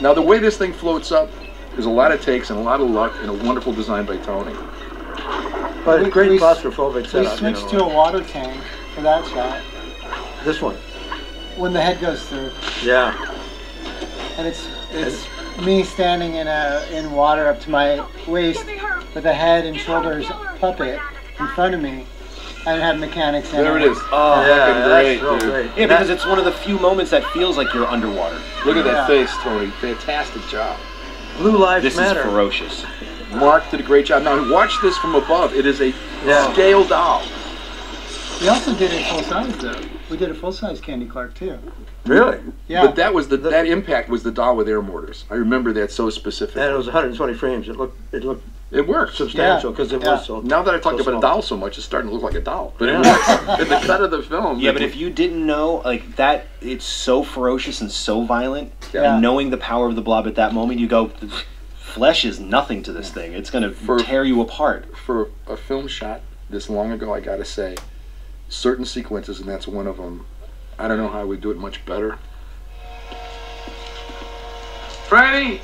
Speaker 3: Now the way this thing floats up, there's a lot of takes and a lot of luck and a wonderful design by Tony.
Speaker 2: But a great claustrophobic setup.
Speaker 4: We switched to a water tank for that shot.
Speaker 2: This one.
Speaker 4: When the head goes through.
Speaker 2: Yeah.
Speaker 4: And it's me standing in water up to my waist with a head and shoulders puppet in front of me. And have mechanics in
Speaker 3: There
Speaker 4: it.
Speaker 3: it is. Oh,
Speaker 2: yeah,
Speaker 3: great,
Speaker 2: that's
Speaker 3: dude.
Speaker 2: great.
Speaker 1: Yeah, because it's one of the few moments that feels like you're underwater.
Speaker 3: Look at that face, Tony. Fantastic job.
Speaker 2: Blue Lives
Speaker 1: This
Speaker 2: Matter.
Speaker 1: is ferocious.
Speaker 3: Mark did a great job. Now watch this from above. It is a scale doll.
Speaker 4: We also did it full size though. We did a full size Candy Clark too.
Speaker 2: Really?
Speaker 4: Yeah.
Speaker 3: But that was that impact was the doll with air mortars. I remember that so specifically.
Speaker 2: And it was 120 frames.
Speaker 3: It worked.
Speaker 2: Substantial because it was so.
Speaker 3: Now that I talked
Speaker 2: so
Speaker 3: about
Speaker 2: small.
Speaker 3: a doll so much, it's starting to look like a doll. But it works. In the cut of the film.
Speaker 1: Yeah, but if you didn't know, like, that, it's so ferocious and so violent, and knowing the power of the Blob at that moment, you go, flesh is nothing to this thing. It's going to tear you apart.
Speaker 3: For a film shot this long ago, I gotta say, certain sequences, and that's one of them, I don't know how we do it much better.
Speaker 5: Franny!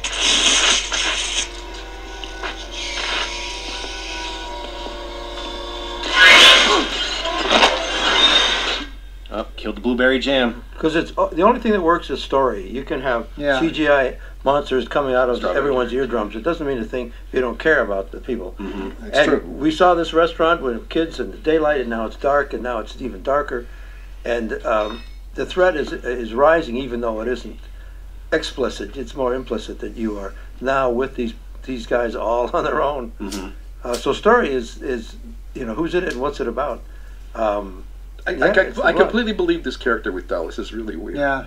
Speaker 1: Oh, killed the blueberry jam.
Speaker 2: Because it's the only thing that works is story. You can have CGI monsters coming out of everyone's eardrums. It doesn't mean a thing if you don't care about the people.
Speaker 3: That's true.
Speaker 2: We saw this restaurant with kids in the daylight, and now it's dark, and now it's even darker. And the threat is rising, even though it isn't explicit. It's more implicit that you are now with these guys all on their own. So story is who's in it and what's it about.
Speaker 3: I completely believe this character with Dell. This is really weird.
Speaker 4: Yeah.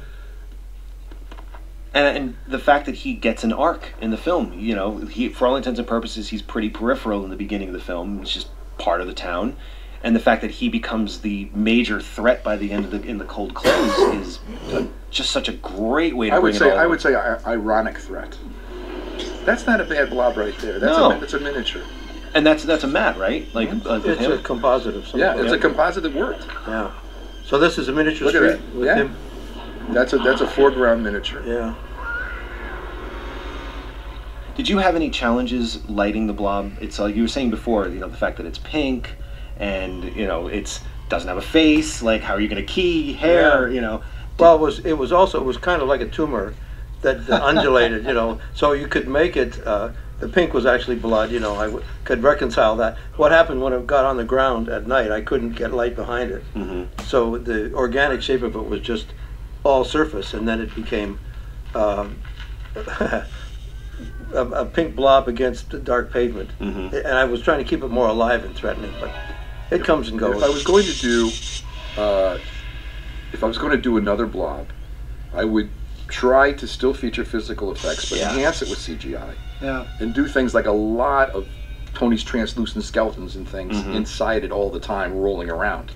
Speaker 1: And the fact that he gets an arc in the film, for all intents and purposes, he's pretty peripheral in the beginning of the film. It's just part of the town. And the fact that he becomes the major threat by the end of in the cold close is just such a great way to bring it all.
Speaker 3: I would say ironic threat. That's not a bad Blob right there. That's a miniature.
Speaker 1: And that's a mat, right? Like
Speaker 2: it's a composite of some
Speaker 3: it's a composite that worked.
Speaker 2: Yeah. So this is a miniature
Speaker 3: Look
Speaker 2: street
Speaker 3: at that.
Speaker 2: with him.
Speaker 3: That's a foreground miniature.
Speaker 2: Yeah.
Speaker 1: Did you have any challenges lighting the Blob? It's like you were saying before, the fact that it's pink and it doesn't have a face. Like, how are you going to key hair?
Speaker 2: Well, it was kind of like a tumor that undulated. So you could make it. The pink was actually blood. I could reconcile that. What happened when it got on the ground at night? I couldn't get light behind it. So the organic shape of it was just all surface, and then it became a pink blob against the dark pavement. And I was trying to keep it more alive and threatening, but it comes and goes.
Speaker 3: If I was going to do another Blob, I would try to still feature physical effects, but enhance it with CGI.
Speaker 4: Yeah.
Speaker 3: And do things like a lot of Tony's translucent skeletons and things inside it all the time, rolling around.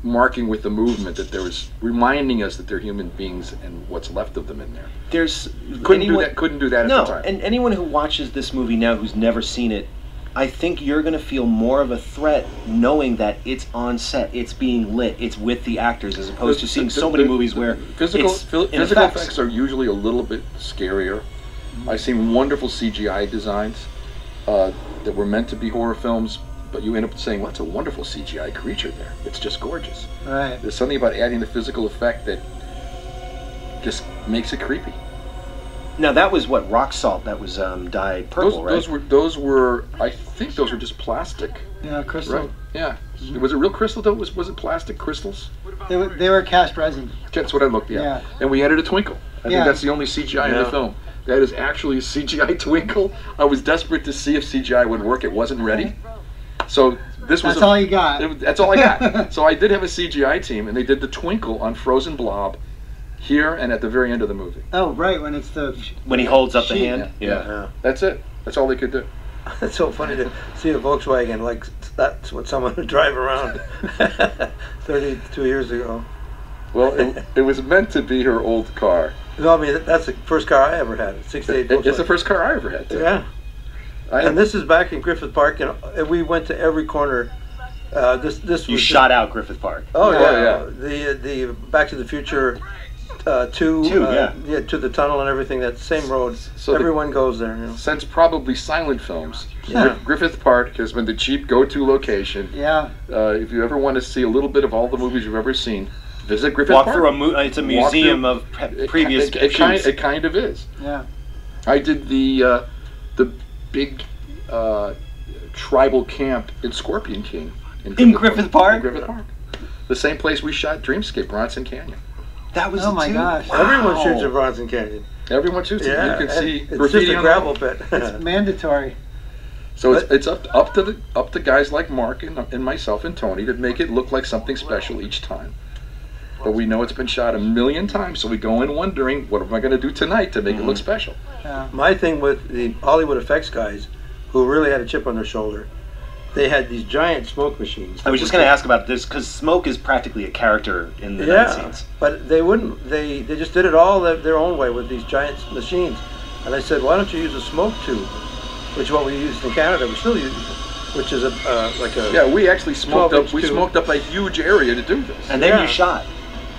Speaker 3: Marking with the movement that there was, reminding us that they're human beings and what's left of them in there. Couldn't do that at the time.
Speaker 1: And anyone who watches this movie now who's never seen it, I think you're going to feel more of a threat knowing that it's on set, it's being lit, it's with the actors, as opposed to seeing so many movies where
Speaker 3: physical effects are usually a little bit scarier. I've seen wonderful CGI designs that were meant to be horror films, but you end up saying, well, that's a wonderful CGI creature there. It's just gorgeous.
Speaker 4: Right.
Speaker 3: There's something about adding the physical effect that just makes it creepy.
Speaker 1: Now that was what, rock salt that was dyed purple, right?
Speaker 3: Those were I think those were just plastic.
Speaker 4: Yeah, crystal.
Speaker 3: Right. Yeah. Was it real crystal though? Was it plastic crystals?
Speaker 4: They were cast resin.
Speaker 3: That's what I looked at.
Speaker 4: Yeah.
Speaker 3: And we added a twinkle. I think that's the only CGI in the
Speaker 2: Yeah.
Speaker 3: film. That is actually a CGI twinkle. I was desperate to see if CGI would work. It wasn't ready. So this was
Speaker 4: That's all you got.
Speaker 3: That's all I got. So I did have a CGI team, and they did the twinkle on frozen Blob here and at the very end of the movie.
Speaker 4: Oh, right, when it's the...
Speaker 1: When he holds up the
Speaker 4: sheet.
Speaker 1: hand. Yeah.
Speaker 3: That's it. That's all they could do.
Speaker 2: It's so funny to see a Volkswagen like that's what someone would drive around 32 years ago.
Speaker 3: Well, it was meant to be her old car.
Speaker 2: No, I mean that's the first car I ever had. A '68 Volkswagen.
Speaker 3: It's the first car I ever had, too.
Speaker 2: Yeah. And this is back in Griffith Park, and we went to every corner. This was
Speaker 1: You shot out Griffith Park.
Speaker 2: Oh
Speaker 3: Oh,
Speaker 2: yeah. The Back to the Future 2,
Speaker 1: yeah,
Speaker 2: to the tunnel and everything. That same road.
Speaker 3: So
Speaker 2: everyone goes there. You know.
Speaker 3: Since probably silent films,
Speaker 2: Yeah.
Speaker 3: Griffith Park has been the cheap go-to location.
Speaker 4: Yeah.
Speaker 3: If you ever want to see a little bit of all the movies you've ever seen, visit Griffith
Speaker 1: Walk
Speaker 3: Park.
Speaker 1: through it's a museum of previous shoots.
Speaker 3: It kind of is.
Speaker 4: Yeah.
Speaker 3: I did the big tribal camp in Scorpion King
Speaker 1: In Griffith Park?
Speaker 3: In Griffith Park. The same place we shot Dreamscape, Bronson Canyon.
Speaker 1: That was
Speaker 4: Oh my gosh.
Speaker 2: Everyone shoots at Bronson Canyon.
Speaker 3: Everyone shoots it.
Speaker 2: Yeah,
Speaker 3: You can
Speaker 2: and
Speaker 3: see
Speaker 2: it's
Speaker 3: graffiti
Speaker 2: just a
Speaker 3: on
Speaker 2: gravel
Speaker 3: the wall.
Speaker 2: pit.
Speaker 4: It's mandatory.
Speaker 3: So it's up to guys like Mark and myself and Tony to make it look like something special each time. But we know it's been shot a million times, so we go in wondering, what am I going to do tonight to make it look special?
Speaker 4: Yeah.
Speaker 2: My thing with the Hollywood effects guys, who really had a chip on their shoulder, they had these giant smoke machines.
Speaker 1: I was just going to ask about this because smoke is practically a character in the night scenes.
Speaker 2: But they wouldn't. They just did it all their own way with these giant machines. And I said, why don't you use a smoke tube, which is what we used in Canada. We still use, which is
Speaker 3: Yeah, we actually smoked
Speaker 2: 12-inch
Speaker 3: up. We
Speaker 2: tube.
Speaker 3: smoked up a huge area to do this.
Speaker 1: And then
Speaker 2: Yeah.
Speaker 1: you shot.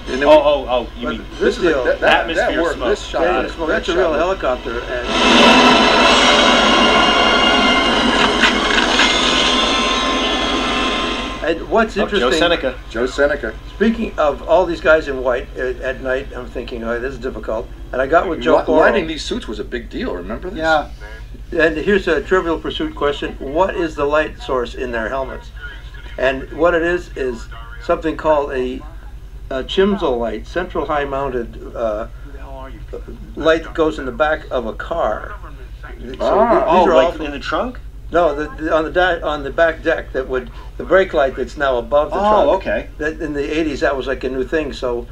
Speaker 3: And then
Speaker 1: You
Speaker 2: But
Speaker 1: mean
Speaker 2: this deal,
Speaker 3: that
Speaker 1: atmosphere
Speaker 3: worked.
Speaker 1: smoke.
Speaker 3: This shot.
Speaker 2: yeah, smoke, that's a real helicopter. And what's interesting,
Speaker 1: Joe Seneca.
Speaker 2: speaking of all these guys in white at night, I'm thinking, oh, this is difficult. And I got with Joe
Speaker 3: Lighting
Speaker 2: Porro.
Speaker 3: these suits was a big deal. Remember this?
Speaker 4: Yeah.
Speaker 2: And here's a Trivial Pursuit question. What is the light source in their helmets? And what it is something called a Chimsel light, central high mounted light that goes in the back of a car. So these are all
Speaker 1: in the trunk?
Speaker 2: no, on the back deck that would the brake light that's now above the trunk.
Speaker 1: Oh, okay.
Speaker 2: That in the 80s that was like a new thing. So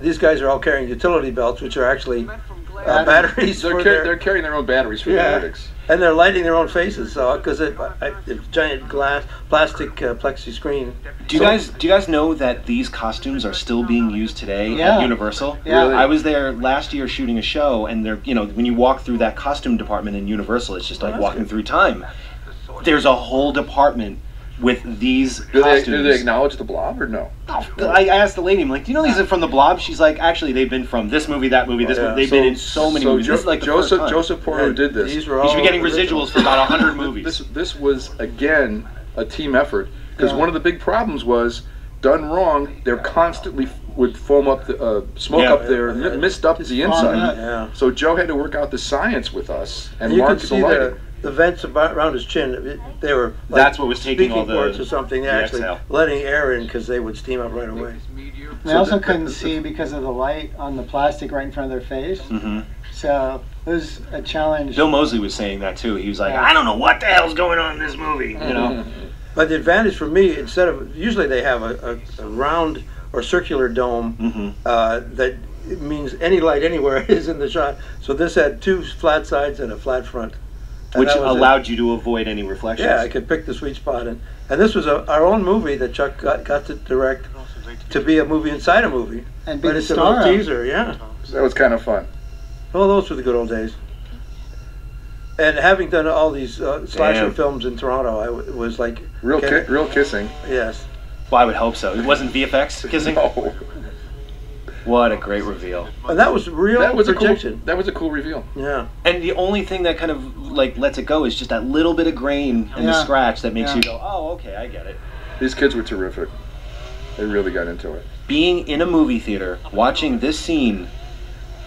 Speaker 2: these guys are all carrying utility belts, which are actually batteries.
Speaker 3: They're carrying their own batteries for the verdict.
Speaker 2: And they're lighting their own faces, so because it's giant plastic plexi screen.
Speaker 1: Do you guys know that these costumes are still being used today
Speaker 4: Yeah.
Speaker 1: at Universal?
Speaker 4: Yeah.
Speaker 3: Really?
Speaker 1: I was there last year shooting a show, and they're when you walk through that costume department in Universal, it's just like walking through time. There's a whole department with these costumes.
Speaker 3: Do they acknowledge the Blob or no?
Speaker 1: I asked the lady, I'm like, do you know these are from the Blob? She's like, actually, they've been from this movie, that movie, this movie. They've been in so many movies. This is like the first time.
Speaker 3: Joseph Porro did this.
Speaker 2: These were
Speaker 1: He
Speaker 2: all
Speaker 1: should be getting
Speaker 2: original.
Speaker 1: residuals for about 100 movies.
Speaker 3: This was again a team effort because one of the big problems was done wrong. They're constantly would foam up the smoke
Speaker 1: Yeah.
Speaker 3: up there, mist up the inside.
Speaker 2: Yeah.
Speaker 3: So Joe had to work out the science with us and
Speaker 2: You
Speaker 3: Mark
Speaker 2: could
Speaker 3: the
Speaker 2: see
Speaker 3: lighting.
Speaker 2: the vents around his chin. They were like
Speaker 1: That's what was taking all
Speaker 2: speaking
Speaker 1: the-
Speaker 2: ports or something. They
Speaker 1: the
Speaker 2: actually
Speaker 1: exhale.
Speaker 2: letting air in because they would steam up right away.
Speaker 4: They also couldn't see because of the light on the plastic right in front of their face.
Speaker 1: Mhm.
Speaker 4: So it was a challenge.
Speaker 1: Bill Moseley was saying that too. He was like,
Speaker 4: Yeah.
Speaker 1: I don't know what the hell's going on in this movie. You know.
Speaker 2: But the advantage for me, instead of usually they have a round or circular dome that it means any light anywhere is in the shot. So this had two flat sides and a flat front. And
Speaker 1: Which
Speaker 2: that was it.
Speaker 1: allowed you to avoid any reflections.
Speaker 2: Yeah, I could pick the sweet spot. And this was our own movie that Chuck got to direct to be a movie inside a movie.
Speaker 4: And be
Speaker 2: But
Speaker 4: the
Speaker 2: it's a
Speaker 4: star
Speaker 2: little
Speaker 4: of.
Speaker 2: teaser, yeah.
Speaker 3: That was kind of fun.
Speaker 2: Oh, those were the good old days. And having done all these slasher
Speaker 1: Damn.
Speaker 2: films in Toronto, I was like,
Speaker 3: Real
Speaker 2: okay,
Speaker 3: real kissing.
Speaker 2: yes.
Speaker 1: Well, I would hope so. It wasn't VFX kissing.
Speaker 3: No.
Speaker 1: What a great reveal.
Speaker 2: And that was real
Speaker 3: That was
Speaker 2: projection.
Speaker 3: that was a cool reveal.
Speaker 2: Yeah.
Speaker 1: And the only thing that kind of like lets it go is just that little bit of grain in the
Speaker 4: Yeah.
Speaker 1: scratch that makes
Speaker 4: Yeah.
Speaker 1: you go, oh, okay, I get it.
Speaker 3: These kids were terrific. They really got into it.
Speaker 1: Being in a movie theater, watching this scene,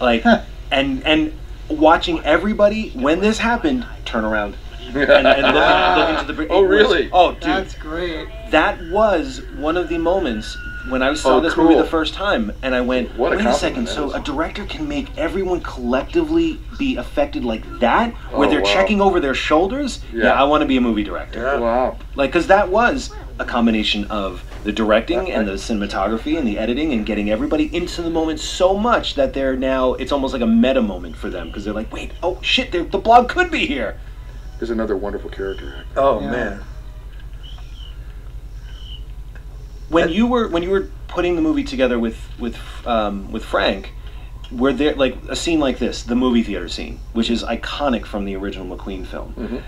Speaker 1: like, and watching everybody, when this happened, turn around. And look into the...
Speaker 3: Oh, really?
Speaker 1: Oh, dude.
Speaker 4: That's great.
Speaker 1: That was one of the moments when I saw this movie the first time, and I went, wait a second, so a director can make everyone collectively be affected like that, where they're checking over their shoulders? Yeah, I want to be a movie director.
Speaker 2: Yeah.
Speaker 3: Wow.
Speaker 1: Like, because that was a combination of the directing and the cinematography and the editing and getting everybody into the moment so much that they're now, it's almost like a meta moment for them, because they're like, wait, oh shit, the Blob could be here.
Speaker 3: There's another wonderful character.
Speaker 2: Oh, man.
Speaker 1: When you were putting the movie together with Frank, were there like a scene like this, the movie theater scene, which is iconic from the original McQueen film?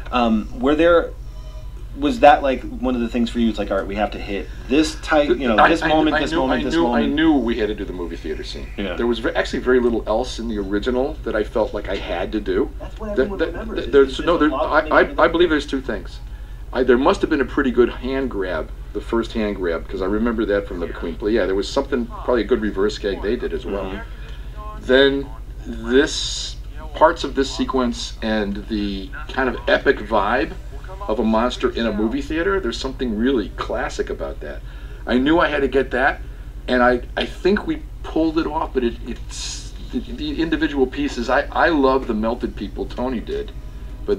Speaker 1: Was that like one of the things for you? It's like, all right, we have to hit this tight, this moment, this moment.
Speaker 3: I knew we had to do the movie theater scene. Yeah. There was actually very little else in the original that I felt like I had to do. That's what everyone remembers. I believe there's two things. There must have been a pretty good hand grab, the first hand grab, because I remember that from the McQueen play. Yeah, there was something, probably a good reverse gag they did as well. Then parts of this sequence and the kind of epic vibe of a monster in a movie theater, there's something really classic about that. I knew I had to get that, and I think we pulled it off, but it's the individual pieces. I love the melted people Tony did, but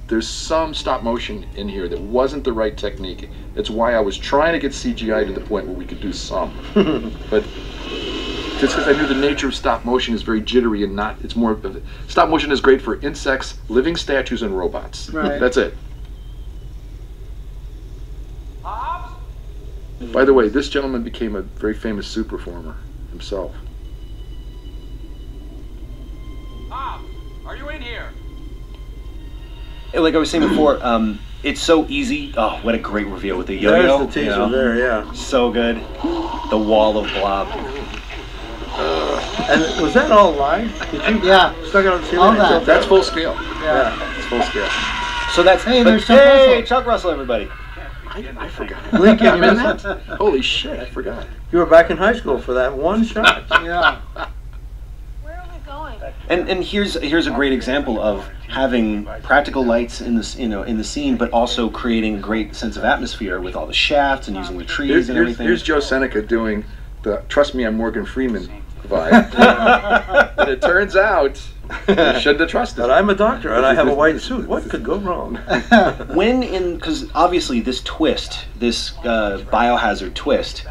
Speaker 3: there's some stop motion in here that wasn't the right technique. That's why I was trying to get CGI to the point where we could do some. But just because I knew the nature of stop motion is very jittery and not, it's more, stop motion is great for insects, living statues, and robots.
Speaker 4: Right.
Speaker 3: That's it. By the way, this gentleman became a very famous soup performer himself.
Speaker 5: Bob, are you in here?
Speaker 1: Like I was saying before, it's so easy. Oh, what a great reveal with the yo-yo.
Speaker 2: There's the teaser there, yeah.
Speaker 1: So good. The wall of Blob.
Speaker 2: And was that all live? Did you?
Speaker 4: Yeah.
Speaker 2: Stuck it on the ceiling?
Speaker 4: All that.
Speaker 3: That's full scale.
Speaker 2: Yeah.
Speaker 3: It's full scale.
Speaker 1: So that's...
Speaker 4: Hey, there's Chuck
Speaker 1: hey,
Speaker 4: Russell.
Speaker 1: Chuck Russell, everybody.
Speaker 3: I forgot.
Speaker 2: Lincoln,
Speaker 3: You in that? Holy shit, I forgot.
Speaker 2: You were back in high school for that one shot.
Speaker 4: Yeah.
Speaker 6: Where are we going?
Speaker 1: And here's a great example of having practical lights in this, in the scene, but also creating a great sense of atmosphere with all the shafts and using the trees and everything.
Speaker 3: Here's Joe Seneca doing the "Trust Me, I'm Morgan Freeman" vibe. And it turns out you shouldn't have trusted.
Speaker 2: But I'm a doctor and I have a white suit. What could go wrong?
Speaker 1: Because obviously this twist, this biohazard twist,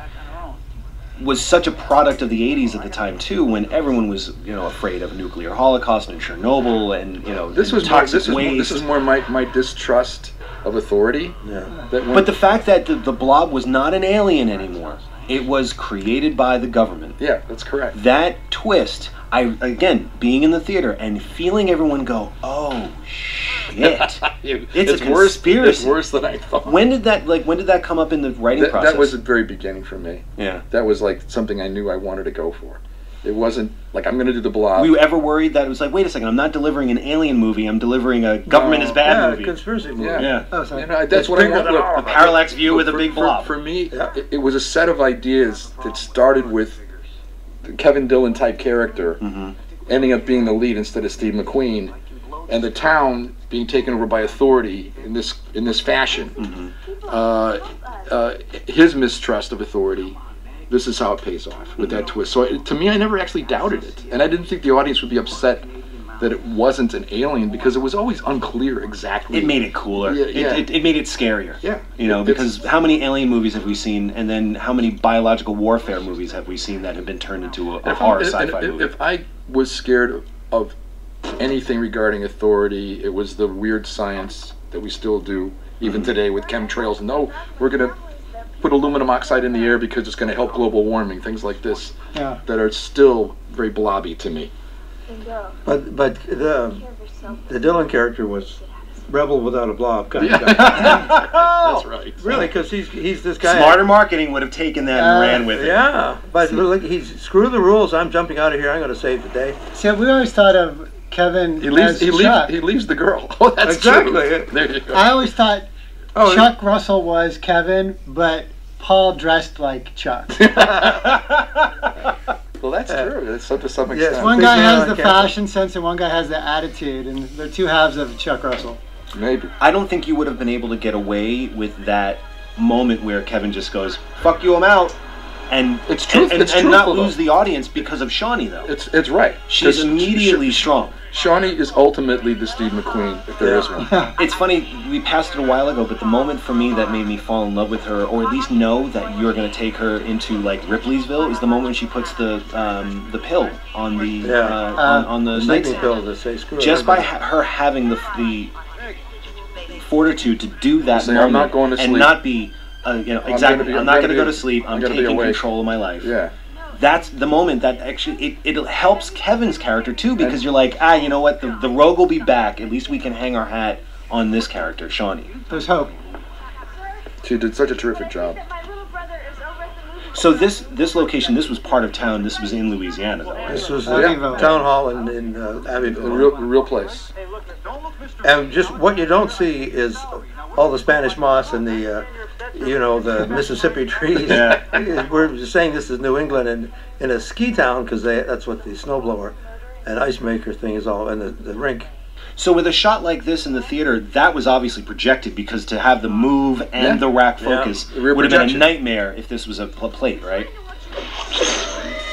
Speaker 1: was such a product of the 80s at the time too, when everyone was afraid of a nuclear holocaust and Chernobyl and
Speaker 3: This was
Speaker 1: toxic waste.
Speaker 3: This is more my distrust of authority.
Speaker 2: Yeah.
Speaker 1: But the fact that the Blob was not an alien anymore, it was created by the government.
Speaker 3: Yeah, that's correct.
Speaker 1: That twist, again, being in the theater and feeling everyone go, oh shit, it's a conspiracy.
Speaker 3: It's worse than I thought.
Speaker 1: When did that come up in the writing process?
Speaker 3: That was the very beginning for me.
Speaker 1: Yeah.
Speaker 3: That was like something I knew I wanted to go for. It wasn't like I'm going to do the Blob.
Speaker 1: Were you ever worried that it was like, wait a second, I'm not delivering an alien movie, I'm delivering a government is bad movie?
Speaker 2: Yeah, conspiracy movie.
Speaker 1: Yeah.
Speaker 4: Oh, sorry.
Speaker 3: That's what I want.
Speaker 1: A parallax view with a big blob.
Speaker 3: For me, it was a set of ideas that started with the Kevin Dillon type character, ending up being the lead instead of Steve McQueen, and the town being taken over by authority in this fashion. His mistrust of authority. This is how it pays off with that twist. So to me, I never actually doubted it, and I didn't think the audience would be upset that it wasn't an alien because it was always unclear exactly.
Speaker 1: It made it cooler.
Speaker 3: Yeah.
Speaker 1: It made it scarier.
Speaker 3: Yeah.
Speaker 1: Because how many alien movies have we seen, and then how many biological warfare movies have we seen that have been turned into a horror sci-fi movie?
Speaker 3: If I was scared of anything regarding authority, it was the weird science that we still do even today with chemtrails. No, we're going to put aluminum oxide in the air because it's going to help global warming, things like this that are still very blobby to me.
Speaker 2: But the Dillon character was rebel without a blob kind of guy.
Speaker 3: That's right.
Speaker 2: Really, because he's this guy.
Speaker 1: Smarter marketing would have taken that and ran with it.
Speaker 2: Yeah, but look, he's screw the rules. I'm jumping out of here. I'm going to save the day.
Speaker 4: See, we always thought of Kevin
Speaker 3: He leaves the girl. Oh, that's
Speaker 2: exactly
Speaker 3: true. There you go.
Speaker 4: I always thought Chuck Russell was Kevin, but Paul dressed like Chuck.
Speaker 3: Well, that's true. That's to some
Speaker 2: yes.
Speaker 3: extent.
Speaker 4: One
Speaker 2: Big
Speaker 4: guy
Speaker 2: man
Speaker 4: has
Speaker 2: on
Speaker 4: the
Speaker 2: campus.
Speaker 4: fashion sense and one guy has the attitude, and they're two halves of Chuck Russell.
Speaker 3: Maybe.
Speaker 1: I don't think you would have been able to get away with that moment where Kevin just goes, "Fuck you, I'm out," and
Speaker 3: It's truth-
Speaker 1: and,
Speaker 3: it's
Speaker 1: and not
Speaker 3: truthful,
Speaker 1: lose
Speaker 3: though.
Speaker 1: the audience because of Shawnee though.
Speaker 3: It's right.
Speaker 1: She's
Speaker 3: 'Cause
Speaker 1: immediately strong.
Speaker 3: Shawnee is ultimately the Steve McQueen, if there is one.
Speaker 1: It's funny, we passed it a while ago, but the moment for me that made me fall in love with her, or at least know that you're going to take her into like Ripley'sville, is the moment when she puts the pill on the on the
Speaker 2: sleeping
Speaker 1: nightstand.
Speaker 2: pill that say screw
Speaker 1: Just
Speaker 2: it.
Speaker 1: by her having the fortitude to do that
Speaker 3: Say,
Speaker 1: moment
Speaker 3: "I'm not going to
Speaker 1: and
Speaker 3: sleep.
Speaker 1: not be, exactly, I'm not going to go to sleep. I'm
Speaker 3: gonna be
Speaker 1: taking
Speaker 3: awake."
Speaker 1: control of my life.
Speaker 3: Yeah.
Speaker 1: That's the moment that actually it helps Kevin's character too, because you're like, you know what, the rogue will be back. At least we can hang our hat on this character, Shawnee.
Speaker 4: There's hope.
Speaker 3: She did such a terrific job.
Speaker 1: So this location, this was part of town. This was in Louisiana, though. Right?
Speaker 2: This was
Speaker 4: Abbeville.
Speaker 2: the town hall in
Speaker 3: The
Speaker 2: Abbeville.
Speaker 3: real place.
Speaker 2: And just what you don't see is all the Spanish moss and the, the Mississippi trees.
Speaker 1: Yeah.
Speaker 2: We're just saying this is New England and in a ski town because that's what the snowblower and ice maker thing is all, and the rink.
Speaker 1: So with a shot like this in the theater, that was obviously projected, because to have the move and the rack focus
Speaker 3: The rear
Speaker 1: would have been a
Speaker 3: projection.
Speaker 1: nightmare if this was a plate, right?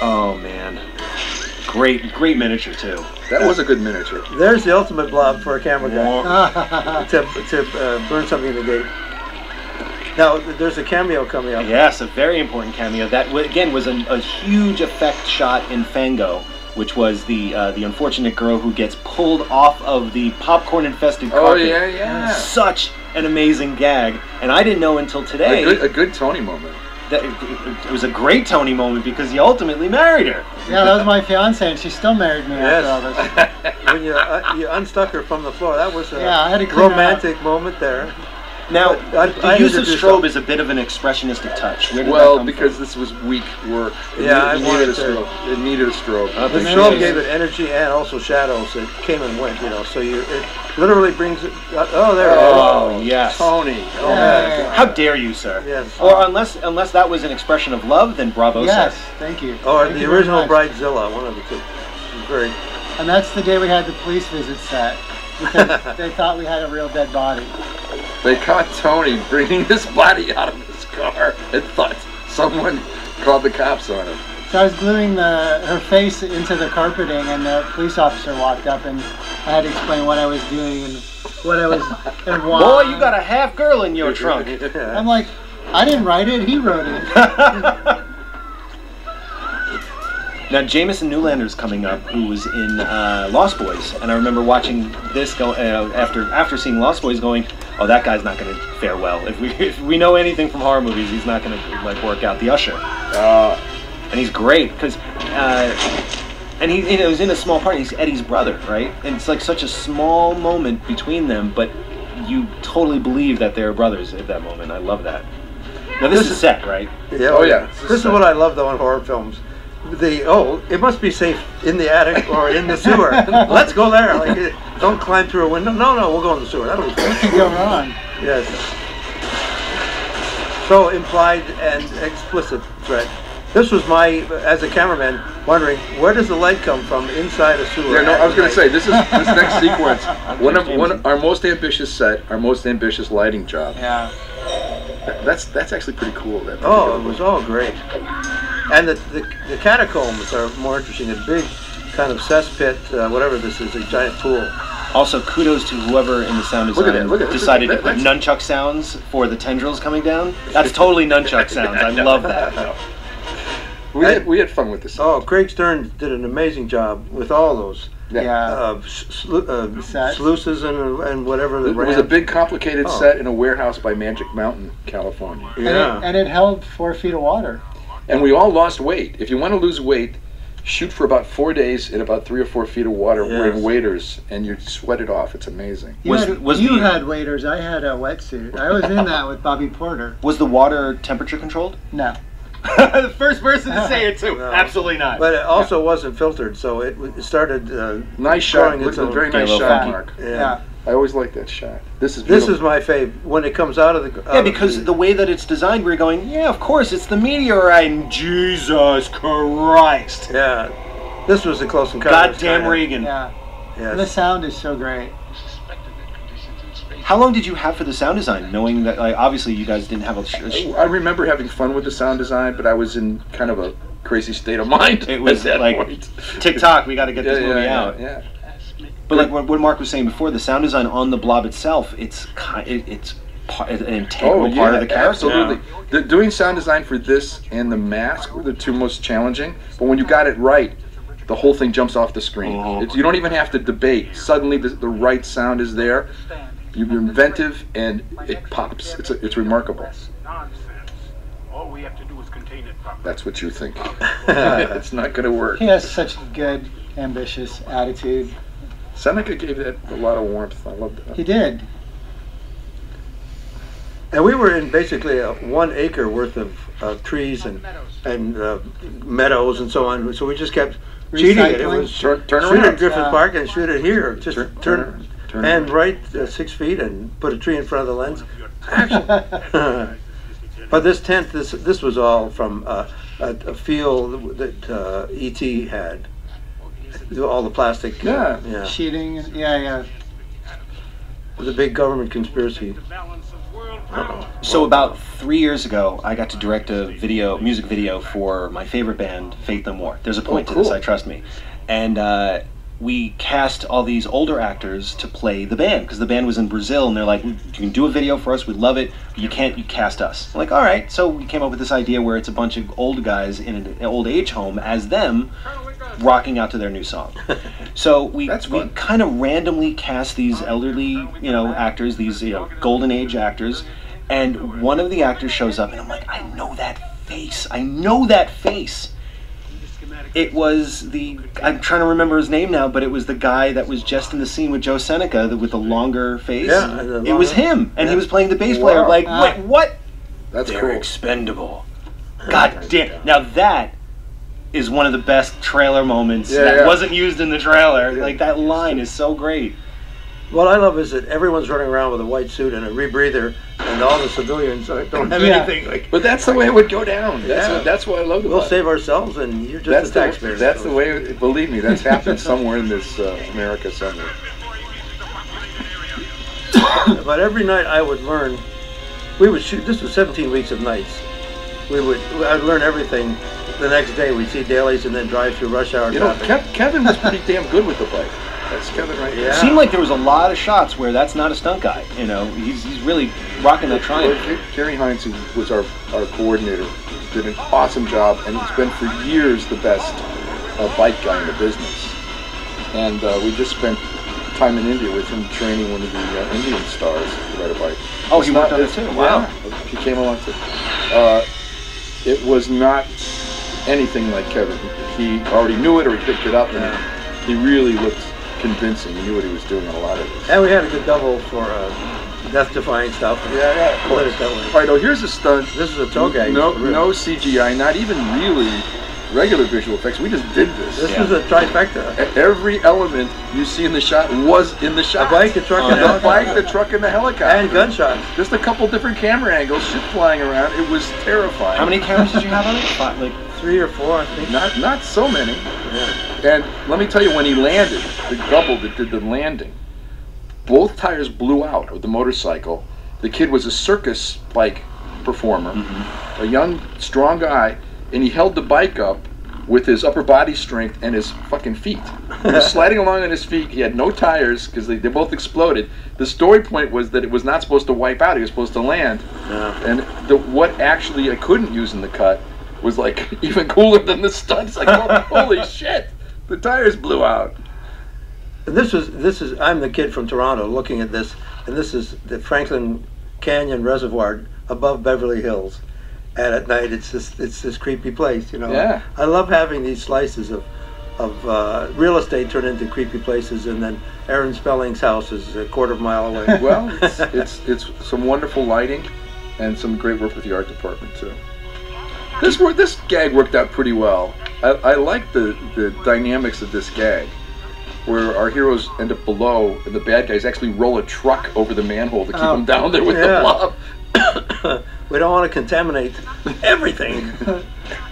Speaker 1: Oh man, great miniature too.
Speaker 3: That was a good miniature.
Speaker 2: There's the ultimate blob for a camera guy to burn something in the gate. Now there's a cameo coming up.
Speaker 1: Yes, a very important cameo. That again was a huge effect shot in Fango, which was the unfortunate girl who gets pulled off of the popcorn-infested carpet.
Speaker 3: Oh yeah.
Speaker 1: Such an amazing gag, and I didn't know until today
Speaker 3: A good Tony moment.
Speaker 1: that it was a great Tony moment, because he ultimately married her.
Speaker 4: Yeah, that was my fiance, and she still married me after all this.
Speaker 2: When you unstuck her from the floor, that was a
Speaker 4: I had to clean her
Speaker 2: romantic moment there.
Speaker 1: Now,
Speaker 2: But
Speaker 1: the
Speaker 2: I
Speaker 1: use of
Speaker 2: introduced
Speaker 1: strobe
Speaker 2: them.
Speaker 1: is a bit of an expressionistic touch. Where did that
Speaker 3: Well,
Speaker 1: come
Speaker 3: because
Speaker 1: from?
Speaker 3: this was weak work.
Speaker 2: Yeah,
Speaker 3: it
Speaker 2: I wanted
Speaker 3: needed a
Speaker 2: to-
Speaker 3: strobe. It needed a strobe.
Speaker 2: The
Speaker 1: There
Speaker 2: strobe
Speaker 1: it
Speaker 2: gave
Speaker 1: is.
Speaker 2: it energy and also shadows that came and went, so it literally brings it. Oh, there it is.
Speaker 1: Oh, yes.
Speaker 3: Tony. Oh,
Speaker 4: Yeah.
Speaker 1: How dare you, sir?
Speaker 2: Yes.
Speaker 1: Or unless that was an expression of love, then bravo,
Speaker 4: Yes,
Speaker 1: sir.
Speaker 4: thank you.
Speaker 2: Or
Speaker 4: Thank
Speaker 2: the
Speaker 4: you very
Speaker 2: original
Speaker 4: much.
Speaker 2: Bridezilla, one of the two. Very.
Speaker 4: And that's the day we had the police visit set, because they thought we had a real dead body.
Speaker 3: They caught Tony bringing his body out of his car and thought someone called the cops on him.
Speaker 4: So I was gluing her face into the carpeting, and the police officer walked up, and I had to explain what I was doing and what I was and why.
Speaker 1: Boy, you got a half girl in your trunk.
Speaker 4: I'm like, I didn't write it. He wrote it.
Speaker 1: Now, Jameson Newlander's coming up, who was in Lost Boys, and I remember watching this after seeing Lost Boys, going, "Oh, that guy's not going to fare well. If we know anything from horror movies, he's not going to work out." The Usher, and he's great because, and he was in a small part. He's Eddie's brother, right? And it's like such a small moment between them, but you totally believe that they're brothers at that moment. I love that. Now this is set, right?
Speaker 2: Yeah.
Speaker 3: Oh, yeah.
Speaker 2: This is what I love though in horror films. It must be safe in the attic or in the sewer. Let's go there. Like, don't climb through a window. No, we'll go in the sewer. That'll be
Speaker 4: What
Speaker 2: fun.
Speaker 4: could go wrong?
Speaker 2: Yes. So implied and explicit threat. This was as a cameraman, wondering where does the light come from inside a sewer?
Speaker 3: Yeah, no, I was going to say this next sequence, one of
Speaker 1: Jameson.
Speaker 3: our most ambitious set, our most ambitious lighting job.
Speaker 4: Yeah.
Speaker 3: That's actually pretty cool. That
Speaker 2: Oh,
Speaker 3: particular
Speaker 2: it was all great. And the catacombs are more interesting. A big kind of cesspit, whatever this is, a giant pool.
Speaker 1: Also, kudos to whoever in the sound
Speaker 3: Look at
Speaker 1: design
Speaker 3: that, look at that.
Speaker 1: decided to put
Speaker 3: That's-
Speaker 1: nunchuck sounds for the tendrils coming down. That's totally nunchuck sounds. I love that.
Speaker 3: We had fun with this.
Speaker 2: Oh, Craig Stern did an amazing job with all those
Speaker 4: Yeah. Sets.
Speaker 2: sluices and whatever the
Speaker 3: It was a big, complicated
Speaker 2: Oh.
Speaker 3: set in a warehouse by Magic Mountain, California.
Speaker 2: Yeah.
Speaker 4: And it held 4 feet of water.
Speaker 3: And we all lost weight. If you want to lose weight, shoot for about 4 days in about 3 or 4 feet of water wearing waders, and you sweat it off. It's amazing.
Speaker 4: You had waders. I had a wetsuit. I was in that with Bobby Porter.
Speaker 1: Was the water temperature controlled?
Speaker 4: No.
Speaker 1: The first person to say it too.
Speaker 2: No.
Speaker 1: Absolutely not.
Speaker 2: But it also wasn't filtered, so it started
Speaker 3: Nice shot.
Speaker 2: growing its
Speaker 3: Look,
Speaker 2: own-
Speaker 3: very nice
Speaker 1: Okay,
Speaker 3: shot,
Speaker 4: well,
Speaker 3: Mark.
Speaker 2: Yeah.
Speaker 3: I always like that shot. This is
Speaker 2: my fave. When it comes out of the
Speaker 1: Yeah, because the way that it's designed, we're going, yeah, of course, it's the meteorite. And Jesus Christ.
Speaker 2: Yeah, this was the close encounter.
Speaker 1: Goddamn Reagan.
Speaker 4: Yeah.
Speaker 2: Yes.
Speaker 4: And the sound is so great.
Speaker 1: How long did you have for the sound design, knowing that, like, obviously you guys didn't have
Speaker 3: I remember having fun with the sound design, but I was in kind of a crazy state of mind.
Speaker 1: It was
Speaker 3: at that
Speaker 1: like,
Speaker 3: point.
Speaker 1: TikTok, we got to get this movie out.
Speaker 3: Yeah.
Speaker 1: But like what Mark was saying before, the sound design on the Blob itself, it's an integral part of the character.
Speaker 3: Absolutely. Doing sound design for this and The Mask were the two most challenging, but when you got it right, the whole thing jumps off the screen. You don't even have to debate. Suddenly the right sound is there. You're inventive, and it pops. It's remarkable.
Speaker 5: All we have to do is contain it properly.
Speaker 3: That's what you think. It's not going to work.
Speaker 4: He has such good, ambitious attitude.
Speaker 3: Seneca gave that a lot of warmth. I loved that.
Speaker 4: He did.
Speaker 2: And we were in basically a 1 acre worth of trees and meadows and so on. So we just kept cheating it. It was
Speaker 3: Turn
Speaker 2: shoot
Speaker 3: around.
Speaker 2: at Griffith Park and shoot it here. Just turn and
Speaker 3: around.
Speaker 2: right 6 feet and put a tree in front of the lens. Action. But this tent, this was all from a field that E.T. had. All the plastic.
Speaker 4: Sheeting. Yeah.
Speaker 2: It was a big government conspiracy.
Speaker 1: So about 3 years ago, I got to direct a music video for my favorite band, Faith No More. There's a point to this, trust me. And we cast all these older actors to play the band, because the band was in Brazil, and they're like, you can do a video for us, we'd love it, but you cast us. I'm like, all right. So we came up with this idea where it's a bunch of old guys in an old age home as them rocking out to their new song. So we kind of randomly cast these elderly, actors, these golden age actors, and one of the actors shows up, and I'm like, I know that face. It was I'm trying to remember his name now, but it was the guy that was just in the scene with Joe Seneca with the longer face.
Speaker 2: Yeah,
Speaker 1: it was him, and he was playing the bass player. Like, wait, what?
Speaker 3: That's
Speaker 1: They're
Speaker 3: cool.
Speaker 1: expendable. God damn! Now that is one of the best trailer moments that wasn't used in the trailer. Like, that line is so great.
Speaker 2: What I love is that everyone's running around with a white suit and a rebreather, and all the civilians don't have anything.
Speaker 3: But that's the way it would go down. That's what I love about it.
Speaker 2: We'll save ourselves, and you're just the taxpayer.
Speaker 3: That's the way. Believe me, that's happened somewhere in this America somewhere.
Speaker 2: But every night I would learn. We would shoot. This was 17 weeks of nights. I'd learn everything. The next day we'd see dailies and then drive through rush hour traffic.
Speaker 3: Kevin was pretty damn good with the bike. That's Kevin right here.
Speaker 1: It seemed like there was a lot of shots where that's not a stunt guy. He's really rocking that triangle.
Speaker 3: Kerry Hines, who was our coordinator, did an awesome job, and he's been for years the best bike guy in the business. And we just spent time in India with him training one of the Indian stars to ride a bike.
Speaker 1: Oh, he worked on it too. Wow.
Speaker 3: Yeah, he came along too. It was not anything like Kevin. He already knew it, or he picked it up, and he really looked convincing. He knew what he was doing on a lot of this.
Speaker 2: And we had a good double for death-defying stuff.
Speaker 3: Yeah.
Speaker 2: Let it that way.
Speaker 3: All right, oh, here's a stunt.
Speaker 2: This is a toe gag.
Speaker 3: No CGI, not even really regular visual effects. We just did this.
Speaker 2: This was a trifecta.
Speaker 3: Every element you see in the shot was in the shot.
Speaker 2: A bike, a truck, and a
Speaker 3: the bike, the truck, and the helicopter.
Speaker 2: And gunshots.
Speaker 3: Just a couple different camera angles, shit flying around. It was terrifying.
Speaker 1: How many cameras did you have on it? Like
Speaker 2: 3 or 4, I think.
Speaker 3: Not so many.
Speaker 2: Yeah.
Speaker 3: And let me tell you, when he landed, the double that did the landing, both tires blew out of the motorcycle. The kid was a circus bike performer, a young, strong guy, and he held the bike up with his upper body strength and his fucking feet. He was sliding along on his feet. He had no tires because they both exploded. The story point was that it was not supposed to wipe out. He was supposed to land. Yeah. And what actually I couldn't use in the cut was like even cooler than the stunts. Like, oh, holy shit, the tires blew out.
Speaker 2: And this is I'm the kid from Toronto looking at this, and this is the Franklin Canyon Reservoir above Beverly Hills. And at night, it's this creepy place,
Speaker 3: Yeah.
Speaker 2: I love having these slices of real estate turn into creepy places, and then Aaron Spelling's house is a quarter of a mile away.
Speaker 3: Well, it's some wonderful lighting, and some great work with the art department too. This gag worked out pretty well. I like the dynamics of this gag. where our heroes end up below, and the bad guys actually roll a truck over the manhole to keep them down there with the blob.
Speaker 2: We don't want to contaminate everything.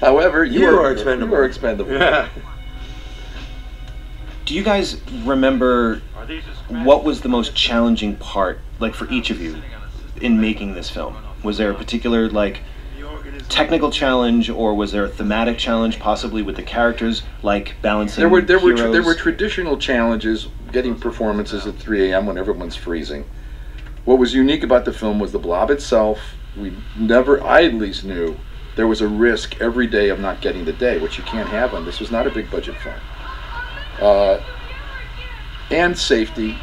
Speaker 3: However, you are
Speaker 2: expendable.
Speaker 3: You are expendable.
Speaker 2: Yeah.
Speaker 1: Do you guys remember what was the most challenging part, like for each of you, in making this film? Was there a particular like technical challenge, or was there a thematic challenge, possibly with the characters, like balancing?
Speaker 3: There were
Speaker 1: heroes?
Speaker 3: traditional challenges, getting performances at 3 a.m. when everyone's freezing. What was unique about the film was the blob itself. I at least knew there was a risk every day of not getting the day, which you can't have on this. Was not a big budget film. And safety,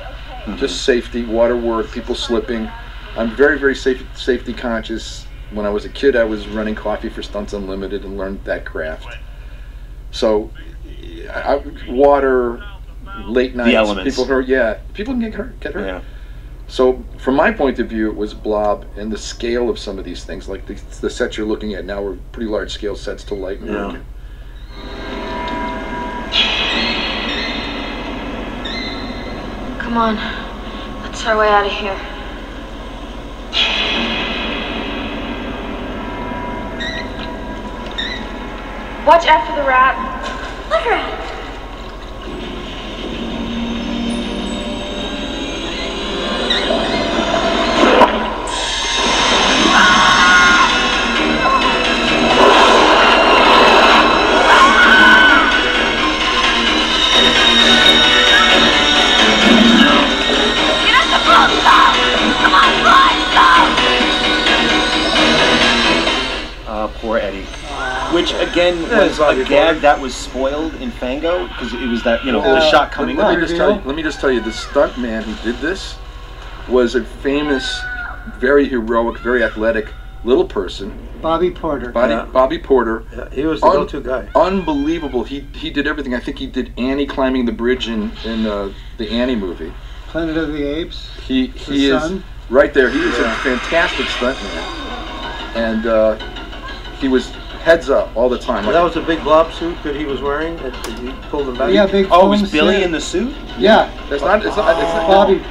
Speaker 3: just safety, water work, people slipping. I'm very, very safety conscious. When I was a kid, I was running coffee for Stunts Unlimited and learned that craft. So, water, late nights,
Speaker 1: the elements.
Speaker 3: people hurt. People can get hurt.
Speaker 1: Yeah.
Speaker 3: So, from my point of view, it was Blob and the scale of some of these things, like the sets you're looking at now, were pretty large scale sets to light and work in.
Speaker 6: Come on. Let's our way out of here. Watch out for the rat. What rat?
Speaker 1: Poor Eddie. Which again was a gag that was spoiled in Fango, because it was that, the shot coming up.
Speaker 3: Let me just tell you, the stunt man who did this was a famous, very heroic, very athletic little person.
Speaker 4: Bobby Porter.
Speaker 3: Bobby Porter.
Speaker 2: Yeah, he was the go-to guy.
Speaker 3: Unbelievable. He did everything. I think he did Annie climbing the bridge in the Annie movie.
Speaker 4: Planet of the Apes.
Speaker 3: He is right there. He is a fantastic stuntman, and he was heads up all the time.
Speaker 2: That was a big blob suit that he was wearing. He pulled him back.
Speaker 4: Yeah, big.
Speaker 1: Oh, was Billy in the suit?
Speaker 4: Yeah.
Speaker 3: It's not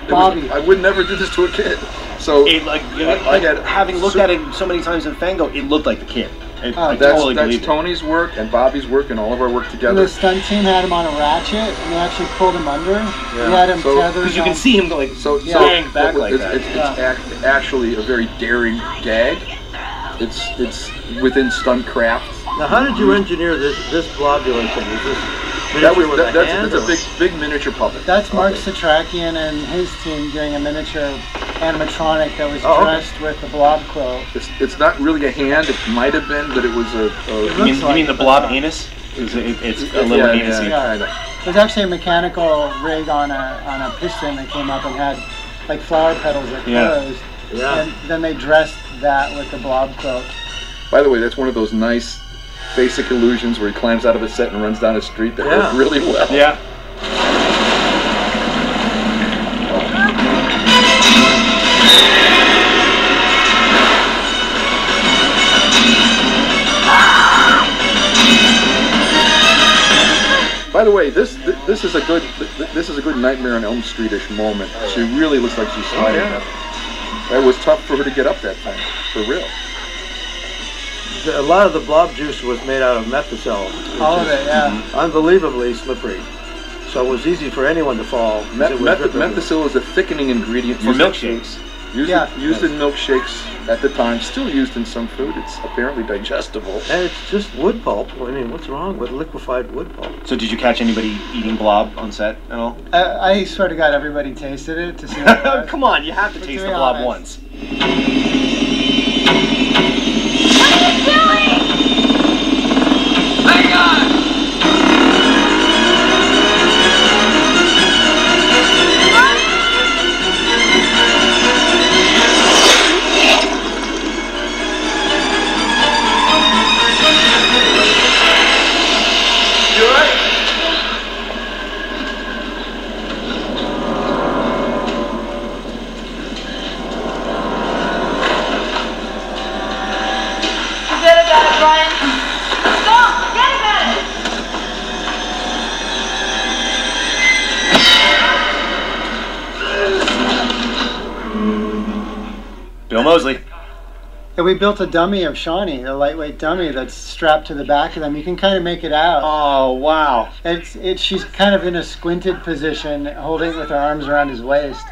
Speaker 4: Bobby.
Speaker 3: I would never do this to a kid. So
Speaker 1: having looked at it so many times in Fango, it looked like the kid. I
Speaker 3: that's
Speaker 1: totally believe
Speaker 3: Tony's work and Bobby's work and all of our work together.
Speaker 4: The stunt team had him on a ratchet, and they actually pulled him under. Yeah. They had him tethered.
Speaker 1: Because you can see him go like bang back like that.
Speaker 3: It's actually a very daring gag. It's within stunt craft.
Speaker 2: Now, how did you engineer this globular thing? Is this
Speaker 3: that's a big miniature puppet.
Speaker 4: That's Mark Satrakian and his team doing a miniature animatronic that was dressed with the blob quilt.
Speaker 3: It's not really a hand. It might have been, but it was a.
Speaker 1: You mean the blob anus? It's a little anus.
Speaker 4: Yeah. There's actually a mechanical rig on a piston that came up and had like flower petals that closed. Yeah. And then they dressed that with the blob quilt.
Speaker 3: By the way, that's one of those nice basic illusions where he climbs out of a set and runs down a street that work really well.
Speaker 1: Yeah.
Speaker 3: By the way, this is a good Nightmare on Elm Street-ish moment. She really looks like she's sliding up. It was tough for her to get up that thing, for real.
Speaker 2: A lot of the blob juice was made out of methicel.
Speaker 4: All of it, yeah.
Speaker 2: Unbelievably slippery. So it was easy for anyone to fall.
Speaker 3: Methicel is a thickening ingredient
Speaker 1: for milkshakes.
Speaker 3: Used in milkshakes at the time, still used in some food. It's apparently digestible.
Speaker 2: And it's just wood pulp. I mean, what's wrong with liquefied wood pulp?
Speaker 1: So did you catch anybody eating blob on set at all?
Speaker 4: I swear to God, everybody tasted it to see what it was.
Speaker 1: Come on, you have to taste the blob once.
Speaker 6: What are you doing? Hang on!
Speaker 2: You all right?
Speaker 6: You better got
Speaker 1: Bill Moseley.
Speaker 4: And we built a dummy of Shawnee, a lightweight dummy that's strapped to the back of them. You can kind of make it out.
Speaker 1: Oh, wow.
Speaker 4: She's kind of in a squinted position, holding it with her arms around his waist.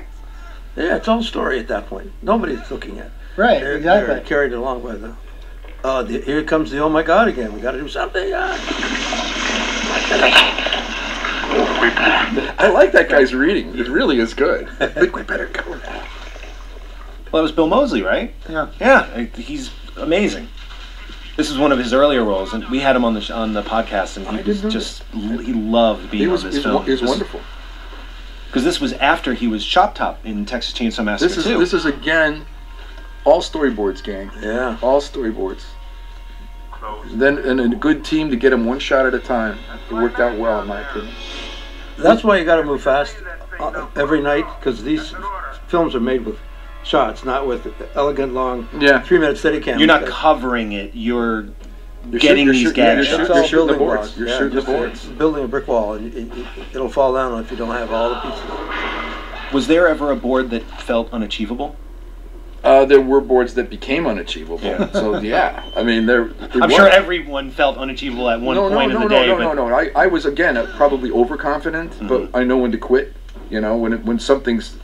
Speaker 2: Yeah, it's all story at that point. Nobody's looking at.
Speaker 4: Right,
Speaker 2: They're
Speaker 4: exactly.
Speaker 2: carried along by the. Here comes the oh my God again. We got to do something.
Speaker 3: I like that guy's reading. It really is good. I think we better go now.
Speaker 1: Well, it was Bill Moseley, right?
Speaker 4: Yeah.
Speaker 1: Yeah, he's amazing. This is one of his earlier roles, and we had him on the podcast, and he loved being on this film.
Speaker 3: He was wonderful.
Speaker 1: Because this was after he was Chop Top in Texas Chainsaw Massacre 2.
Speaker 3: This is again all storyboards, gang.
Speaker 2: Yeah.
Speaker 3: All storyboards. Then and a good team to get him one shot at a time. It worked out well, in my opinion.
Speaker 2: That's why you got to move fast every night, because these films are made with shots, not with elegant long 3-minute Steadicam.
Speaker 1: You're not covering it. You're getting these gags.
Speaker 3: You're shooting the boards. You're shooting the boards.
Speaker 2: Building a brick wall, and it'll fall down if you don't have all the pieces.
Speaker 1: Was there ever a board that felt unachievable?
Speaker 3: There were boards that became unachievable.
Speaker 1: Yeah.
Speaker 3: So yeah, I mean,
Speaker 1: I'm sure everyone felt unachievable at one point in the day.
Speaker 3: No. I was again probably overconfident, but I know when to quit. You know, when something's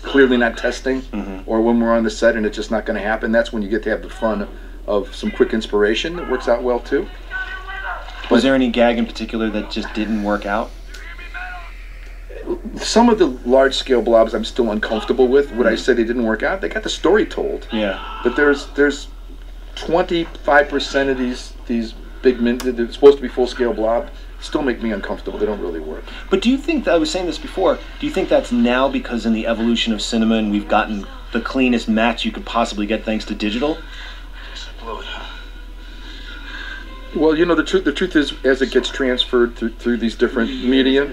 Speaker 3: clearly not testing, or when we're on the set and it's just not going to happen. That's when you get to have the fun of some quick inspiration that works out well too.
Speaker 1: Was there any gag in particular that just didn't work out?
Speaker 3: Some of the large-scale blobs I'm still uncomfortable with. Would I say they didn't work out? They got the story told.
Speaker 1: Yeah.
Speaker 3: But there's 25% of these big they're supposed to be full-scale blob still make me uncomfortable. They don't really work.
Speaker 1: But do you think, I was saying this before, do you think that's now because in the evolution of cinema and we've gotten the cleanest match you could possibly get thanks to digital?
Speaker 3: Well, you know, the truth is, as it gets transferred through these different media,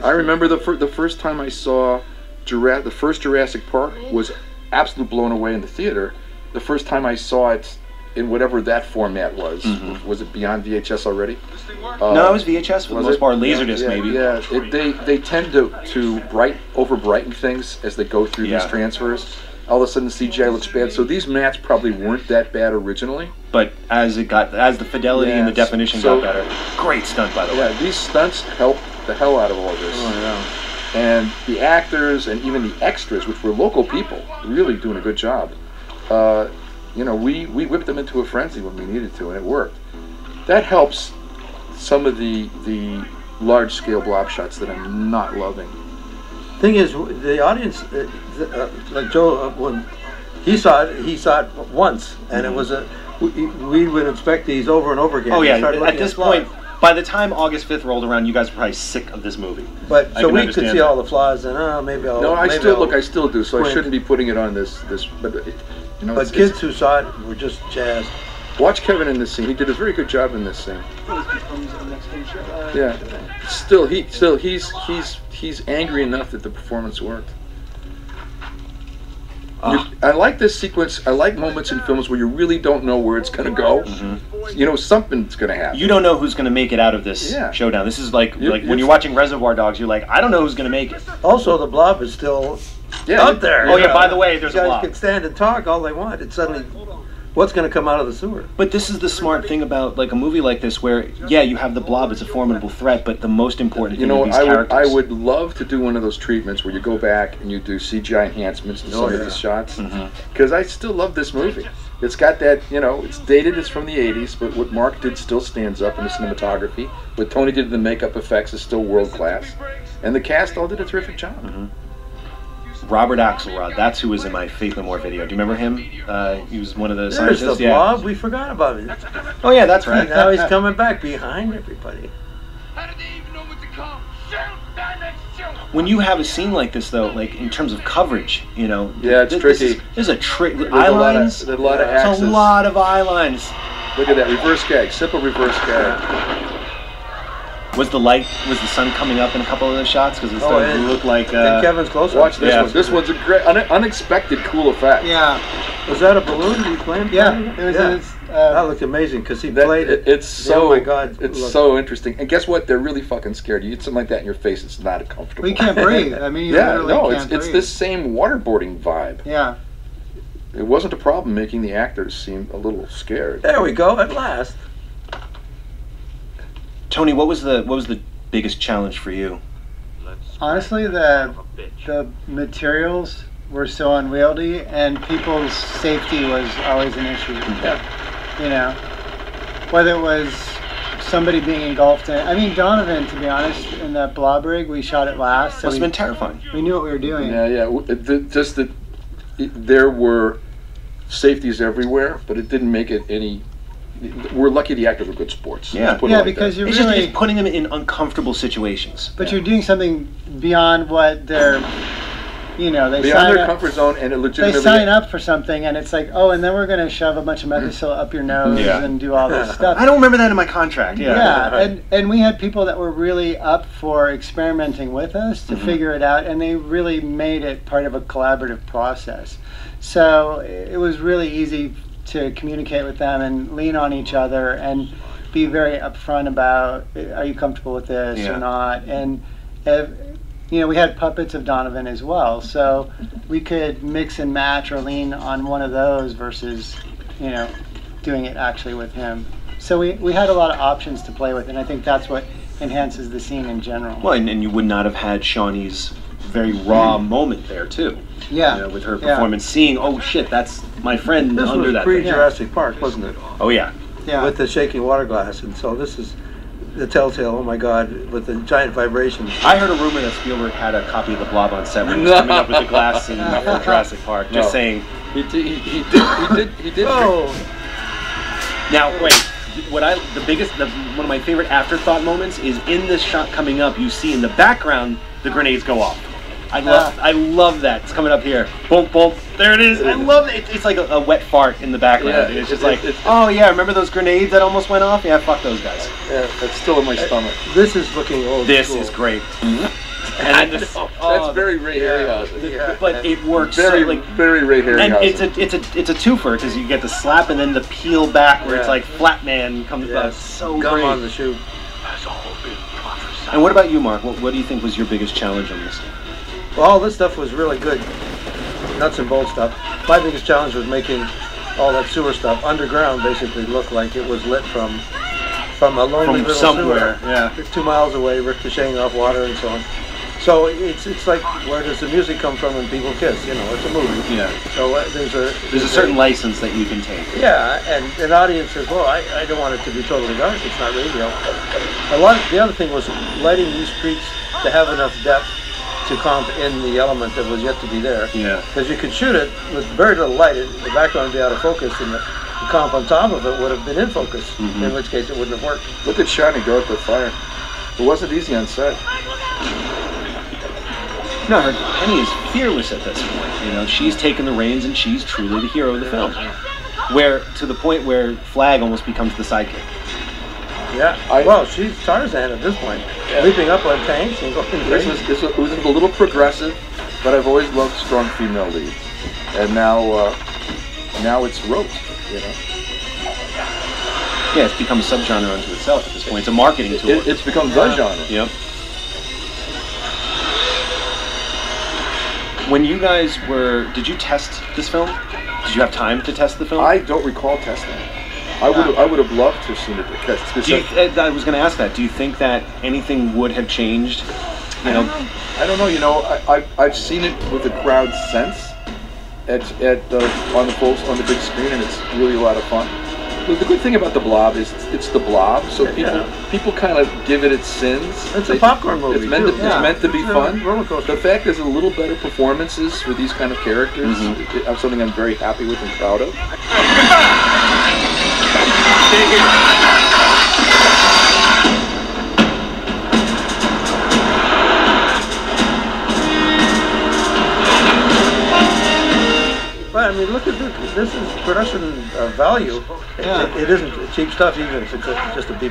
Speaker 3: I remember the first time I saw the first Jurassic Park was absolutely blown away in the theater. The first time I saw it in whatever that format was it beyond VHS already?
Speaker 1: No, it was VHS for the most part, Laserdisc maybe.
Speaker 3: Yeah, they tend to over brighten things as they go through these transfers. All of a sudden, CGI looks bad. So these mats probably weren't that bad originally.
Speaker 1: But as the fidelity and the definition got better, great stunt by the way.
Speaker 3: Yeah, these stunts helped the hell out of all this.
Speaker 2: Oh yeah.
Speaker 3: And the actors and even the extras, which were local people, really doing a good job. You know, we whipped them into a frenzy when we needed to, and it worked. That helps some of the large-scale blob shots that I'm not loving.
Speaker 2: Thing is, the audience, like Joe, when he saw it once, and it was we would expect these over and over again.
Speaker 1: Oh yeah, at this point, by the time August 5th rolled around, you guys were probably sick of this movie.
Speaker 2: But so we could see all the flaws, and maybe I'll.
Speaker 3: No, I still do. So I shouldn't be putting it on this. But you know,
Speaker 2: but kids who saw it were just jazzed.
Speaker 3: Watch Kevin in this scene. He did a very good job in this scene. Yeah. He's angry enough that the performance worked. I like this sequence. I like moments in films where you really don't know where it's going to go. You know, something's going to happen.
Speaker 1: You don't know who's going to make it out of this showdown. This is like when you're watching Reservoir Dogs, you're like, I don't know who's going to make it.
Speaker 2: Also, the blob is still out there.
Speaker 1: Oh yeah, by the way, there's a blob.
Speaker 2: Guys can stand and talk all they want. It's suddenly, what's going to come out of the sewer?
Speaker 1: But this is the smart thing about like a movie like this, where you have the blob as a formidable threat, but the most important thing are these characters.
Speaker 3: I would love to do one of those treatments where you go back and you do CGI enhancements to some of these shots, because I still love this movie. It's got that, you know, it's dated, it's from the 80s, but what Mark did still stands up in the cinematography. What Tony did in the makeup effects is still world class, and the cast all did a terrific job.
Speaker 1: Robert Axelrod, that's who was in my Faith No More video. Do you remember him? He was one of the scientists.
Speaker 2: There's the blob. We forgot about it.
Speaker 1: Oh yeah, that's right.
Speaker 2: Now he's coming back behind everybody.
Speaker 5: How did they even know what to call? Shoot!
Speaker 1: When you have a scene like this, though, like in terms of coverage, you know,
Speaker 3: it's tricky.
Speaker 1: There's a trick. Eye lines.
Speaker 3: There's a lot of axes.
Speaker 1: There's a lot of eye lines.
Speaker 3: Look at that reverse gag. Simple reverse gag.
Speaker 1: Was the sun coming up in a couple of those shots? Because it started to look like.
Speaker 2: Kevin's close.
Speaker 3: Watch this one. This one's a great, unexpected, cool effect.
Speaker 4: Yeah.
Speaker 2: Was that a balloon he played?
Speaker 4: Yeah, it was.
Speaker 2: Yeah.
Speaker 4: It was
Speaker 2: That looked amazing because he played it.
Speaker 3: It's so.
Speaker 2: Oh my God!
Speaker 3: It's so interesting. And guess what? They're really fucking scared. You get something like that in your face, it's not comfortable.
Speaker 4: We can't breathe. I mean, you literally can't breathe.
Speaker 3: It's this same waterboarding vibe.
Speaker 4: Yeah.
Speaker 3: It wasn't a problem making the actors seem a little scared.
Speaker 2: There we go. At last.
Speaker 1: Tony, what was the biggest challenge for you?
Speaker 4: Honestly, the materials were so unwieldy, and people's safety was always an issue.
Speaker 2: Yeah.
Speaker 4: You know, whether it was somebody being engulfed in. I mean, Donovan, to be honest, in that Blob rig, we shot it last. So
Speaker 1: Must have been terrifying.
Speaker 4: We knew what we were doing.
Speaker 3: Yeah. Just that there were safeties everywhere, but it didn't make it any. We're lucky the actors were good sports.
Speaker 1: Yeah,
Speaker 4: because you're
Speaker 1: it's
Speaker 4: really
Speaker 1: just putting them in uncomfortable situations.
Speaker 4: But you're doing something beyond what they're, you know, they
Speaker 3: beyond
Speaker 4: sign
Speaker 3: their
Speaker 4: up,
Speaker 3: comfort zone, and it legitimately.
Speaker 4: They sign up for something, and it's like, oh, and then we're going to shove a bunch of methicillin up your nose and do all this stuff.
Speaker 1: I don't remember that in my contract.
Speaker 4: Yeah, and we had people that were really up for experimenting with us to figure it out, and they really made it part of a collaborative process. So it was really easy to communicate with them and lean on each other and be very upfront about, are you comfortable with this or not? And you know, we had puppets of Donovan as well, so we could mix and match or lean on one of those versus, you know, doing it actually with him. So we had a lot of options to play with, and I think that's what enhances the scene in general.
Speaker 1: Well, and you would not have had Shawnee's very raw moment there too.
Speaker 4: Yeah.
Speaker 1: You know, with her performance, seeing, oh shit, that's my friend
Speaker 2: This
Speaker 1: under
Speaker 2: was
Speaker 1: that
Speaker 2: pre-Jurassic Park, wasn't it?
Speaker 1: Oh yeah.
Speaker 4: Yeah.
Speaker 2: With the shaking water glass, and so this is the telltale. Oh my God! With the giant vibrations.
Speaker 1: I heard a rumor that Spielberg had a copy of the Blob on set when he was coming up with the glass scene for Jurassic Park. Just saying.
Speaker 3: He did.
Speaker 2: Oh.
Speaker 1: Now wait. One of my favorite afterthought moments is in this shot coming up. You see in the background the grenades go off. I love that. It's coming up here. Boom, boom. There it is. I love it. It's like a wet fart in the background.
Speaker 3: Yeah,
Speaker 1: it's just like, oh yeah, remember those grenades that almost went off? Yeah, fuck those guys.
Speaker 3: Yeah, that's still in my stomach.
Speaker 2: This is looking old.
Speaker 1: This
Speaker 2: school.
Speaker 1: is great.
Speaker 3: And then that's very Ray Harryhausen.
Speaker 1: Yeah. But it works
Speaker 3: very,
Speaker 1: so, like,
Speaker 3: very Ray Harryhausen.
Speaker 1: And it's a twofer because you get the slap and then the peel back where it's like Flat Man comes up. So
Speaker 2: gum
Speaker 1: great.
Speaker 2: on the shoe.
Speaker 5: Has all been prophesied.
Speaker 1: And what about you, Mark? What do you think was your biggest challenge on this?
Speaker 2: Well, all this stuff was really good, nuts and bolts stuff. My biggest challenge was making all that sewer stuff underground basically look like it was lit from a lonely little
Speaker 1: somewhere.
Speaker 2: sewer.
Speaker 1: Yeah.
Speaker 2: It's 2 miles away, ricocheting off water and so on. So it's like, where does the music come from when people kiss? You know, it's a movie.
Speaker 1: Yeah.
Speaker 2: So there's a
Speaker 1: certain license that you can take.
Speaker 2: Yeah, and an audience says, well, I don't want it to be totally dark. It's not radio. The other thing was lighting these streets to have enough depth to comp in the element that was yet to be there.
Speaker 1: Yeah.
Speaker 2: Because you could shoot it with very little light, the background would be out of focus, and the comp on top of it would have been in focus, in which case it wouldn't have worked.
Speaker 3: Look at Shawnee go up the fire. It wasn't easy on set.
Speaker 1: No, Penny is fearless at this point. You know, she's taken the reins and she's truly the hero of the film. Where, to the point where Flag almost becomes the sidekick.
Speaker 2: Yeah, well, she's Tarzan at this point, leaping up on tanks and going crazy.
Speaker 3: This was a little progressive, but I've always loved strong female leads, and now it's rote, you know.
Speaker 1: Yeah, it's become a subgenre unto itself at this point. It's a marketing tool.
Speaker 3: It's become the genre.
Speaker 1: Yep. When you guys did you test this film? Did you have time to test the film?
Speaker 3: I don't recall testing it. I would have loved to have seen it.
Speaker 1: I was going to ask that. Do you think that anything would have changed? You know,
Speaker 3: I don't know. You know, I've seen it with the crowd since on the big screen, and it's really a lot of fun. The good thing about the Blob is it's the Blob, so people kind of give it its sins.
Speaker 2: It's a popcorn movie.
Speaker 3: It's meant to be fun. The fact there's a little better performances with these kind of characters, something I'm very happy with and proud of.
Speaker 2: But I mean, look at this. This is production value.
Speaker 4: Yeah.
Speaker 2: It isn't cheap stuff, even if it's just a B+.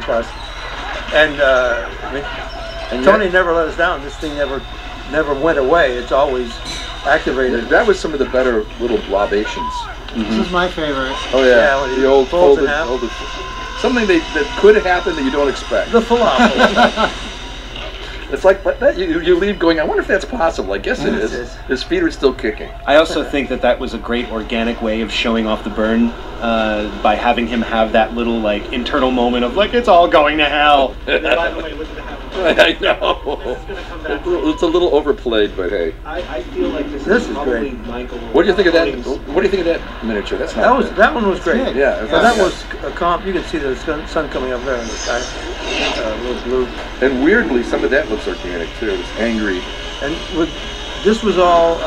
Speaker 2: And I mean, Tony never let us down. This thing never went away. It's always activated.
Speaker 3: That was some of the better little blobations.
Speaker 4: This is my favorite.
Speaker 3: Oh
Speaker 2: Yeah, when
Speaker 3: the
Speaker 2: he
Speaker 3: old
Speaker 2: folds in
Speaker 3: folded,
Speaker 2: half.
Speaker 3: something that could happen that you don't expect.
Speaker 2: The falafel.
Speaker 3: It's like, but that, you leave going, I wonder if that's possible. I guess it
Speaker 2: Yes,
Speaker 3: is.
Speaker 2: it is.
Speaker 3: His feet are still kicking.
Speaker 1: I also think that was a great organic way of showing off the burn by having him have that little like internal moment of like it's all going to hell. And then, by the way, look at the happen.
Speaker 3: I know. It's a little overplayed, but hey.
Speaker 1: I feel like this
Speaker 2: This
Speaker 1: is
Speaker 2: is
Speaker 1: probably
Speaker 2: great.
Speaker 1: Michael.
Speaker 3: What do you think of that? What do you think of that miniature? That's not bad.
Speaker 2: That one was great.
Speaker 4: good.
Speaker 3: Yeah,
Speaker 2: So that was a comp. You can see the sun coming up there in the sky. A little blue.
Speaker 3: And weirdly, some of that looks organic too. It's angry.
Speaker 2: And this was all.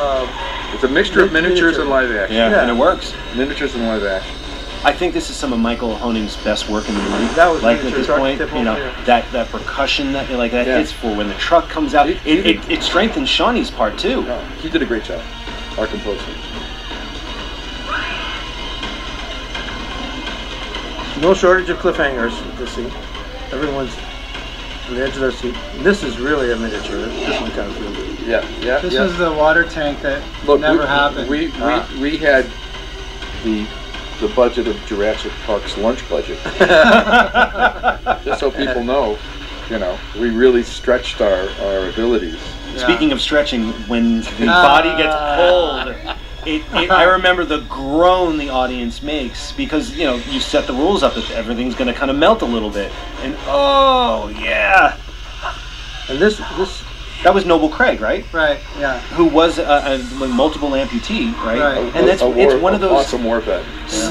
Speaker 3: It's a mixture of miniatures and live action.
Speaker 1: Yeah, and it works.
Speaker 3: Miniatures and live action.
Speaker 1: I think this is some of Michael Honing's best work in the movie.
Speaker 2: That was
Speaker 1: like at
Speaker 2: miniature
Speaker 1: this
Speaker 2: truck
Speaker 1: point,
Speaker 2: typical,
Speaker 1: you know,
Speaker 2: yeah.
Speaker 1: that percussion that
Speaker 3: Yeah.
Speaker 1: hits for when the truck comes out. It strengthens Shawnee's part too.
Speaker 3: No, he did a great job. Our composer.
Speaker 2: No shortage of cliffhangers to see. Everyone's on the edge of their seat. And this is really a miniature. This one kind of feels good.
Speaker 3: Yeah.
Speaker 4: This was the water tank that
Speaker 3: Look,
Speaker 4: never happened.
Speaker 3: We had the budget of Jurassic Park's lunch budget. Just so people know, you know, we really stretched our abilities.
Speaker 4: Yeah.
Speaker 1: Speaking of stretching, when the body gets pulled, I remember the groan the audience makes because, you know, you set the rules up that everything's going to kind of melt a little bit. And, oh, yeah.
Speaker 2: And this
Speaker 1: That was Noble Craig, right?
Speaker 4: Right, yeah.
Speaker 1: Who was a multiple amputee, right?
Speaker 4: Right.
Speaker 1: And it's one of those
Speaker 3: awesome war vet.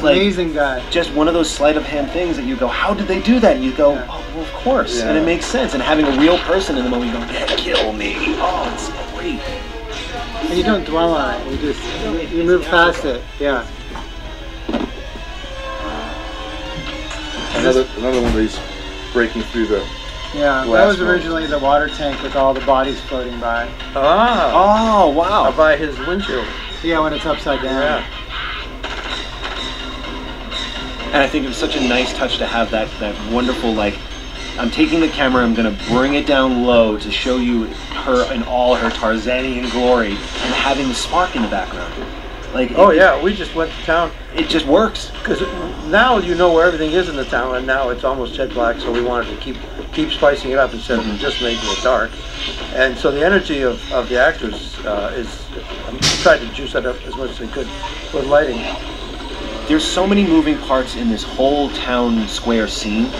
Speaker 1: like,
Speaker 4: Amazing guy.
Speaker 1: just one of those sleight of hand things that you go, how did they do that? And you go,
Speaker 4: Yeah.
Speaker 1: oh, well, of course.
Speaker 3: Yeah.
Speaker 1: And it makes sense. And having a real person in the moment, you go, yeah, kill me. Oh, it's so great.
Speaker 4: And you don't dwell on it. You just you move past it. Yeah.
Speaker 3: Another one of these breaking through the.
Speaker 4: Yeah.
Speaker 3: Glass
Speaker 4: That was
Speaker 3: mold.
Speaker 4: originally the water tank with all the bodies floating by.
Speaker 1: Oh, wow.
Speaker 2: by his windshield.
Speaker 4: Yeah, when it's upside down.
Speaker 2: Yeah.
Speaker 1: And I think it was such a nice touch to have that wonderful, like, I'm taking the camera, I'm going to bring it down low to show you her in all her Tarzanian glory, and having the spark in the background. Like,
Speaker 2: Oh yeah, we just went to town
Speaker 1: it just works.
Speaker 2: because now you know where everything is in the town, and now it's almost jet black. So we wanted to keep spicing it up instead of just making it dark. And so the energy of the actors is tried to juice that up as much as they could with lighting.
Speaker 1: There's so many moving parts in this whole town square scene.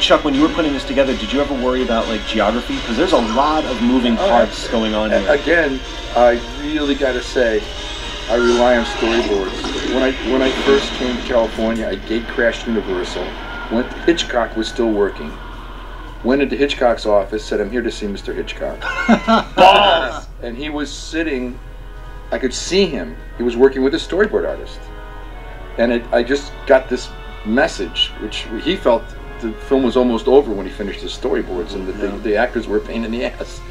Speaker 1: Chuck, when you were putting this together, did you ever worry about like geography? Because there's a lot of moving parts going on here.
Speaker 3: Again, I really got to say, I rely on storyboards. When I first came to California, I gate crashed Universal. Hitchcock was still working. Went into Hitchcock's office, said, "I'm here to see Mr. Hitchcock."
Speaker 1: Balls!
Speaker 3: And he was sitting. I could see him. He was working with a storyboard artist. And I just got this message, which he felt the film was almost over when he finished his storyboards, and that the actors were a pain in the ass.